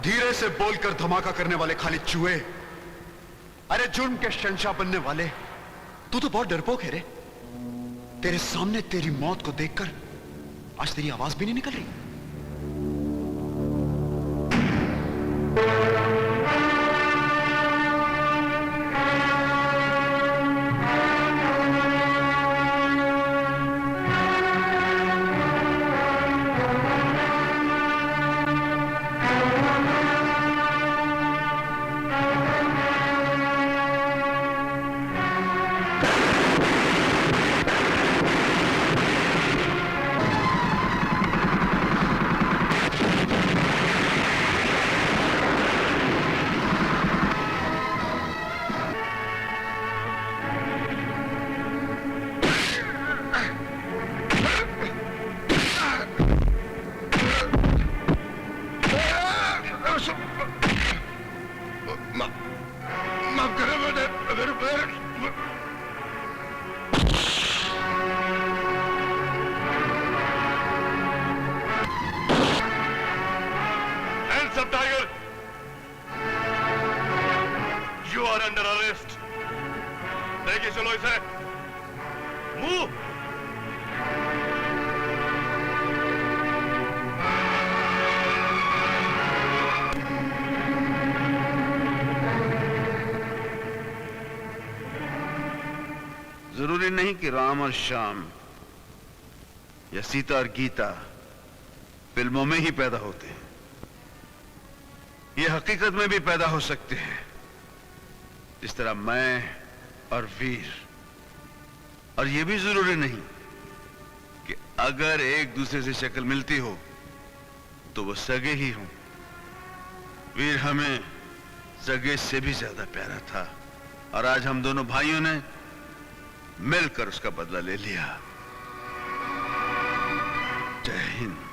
धीरे से बोलकर धमाका करने वाले खाली चूहे। अरे जुर्म के शहंशाह बनने वाले, तू तो बहुत डरपोक है रे। तेरे सामने तेरी मौत को देखकर आज तेरी आवाज भी नहीं निकल रही। माफ करें मैंने मेरे पैर। Hands up, Tiger! You are under arrest. लेके चलो इसे। Move! जरूरी नहीं कि राम और श्याम या सीता और गीता फिल्मों में ही पैदा होते हैं। ये हकीकत में भी पैदा हो सकते हैं, जिस तरह मैं और वीर। और ये भी जरूरी नहीं कि अगर एक दूसरे से शक्ल मिलती हो तो वो सगे ही हों। वीर हमें सगे से भी ज्यादा प्यारा था और आज हम दोनों भाइयों ने मिलकर उसका बदला ले लिया। जय हिंद।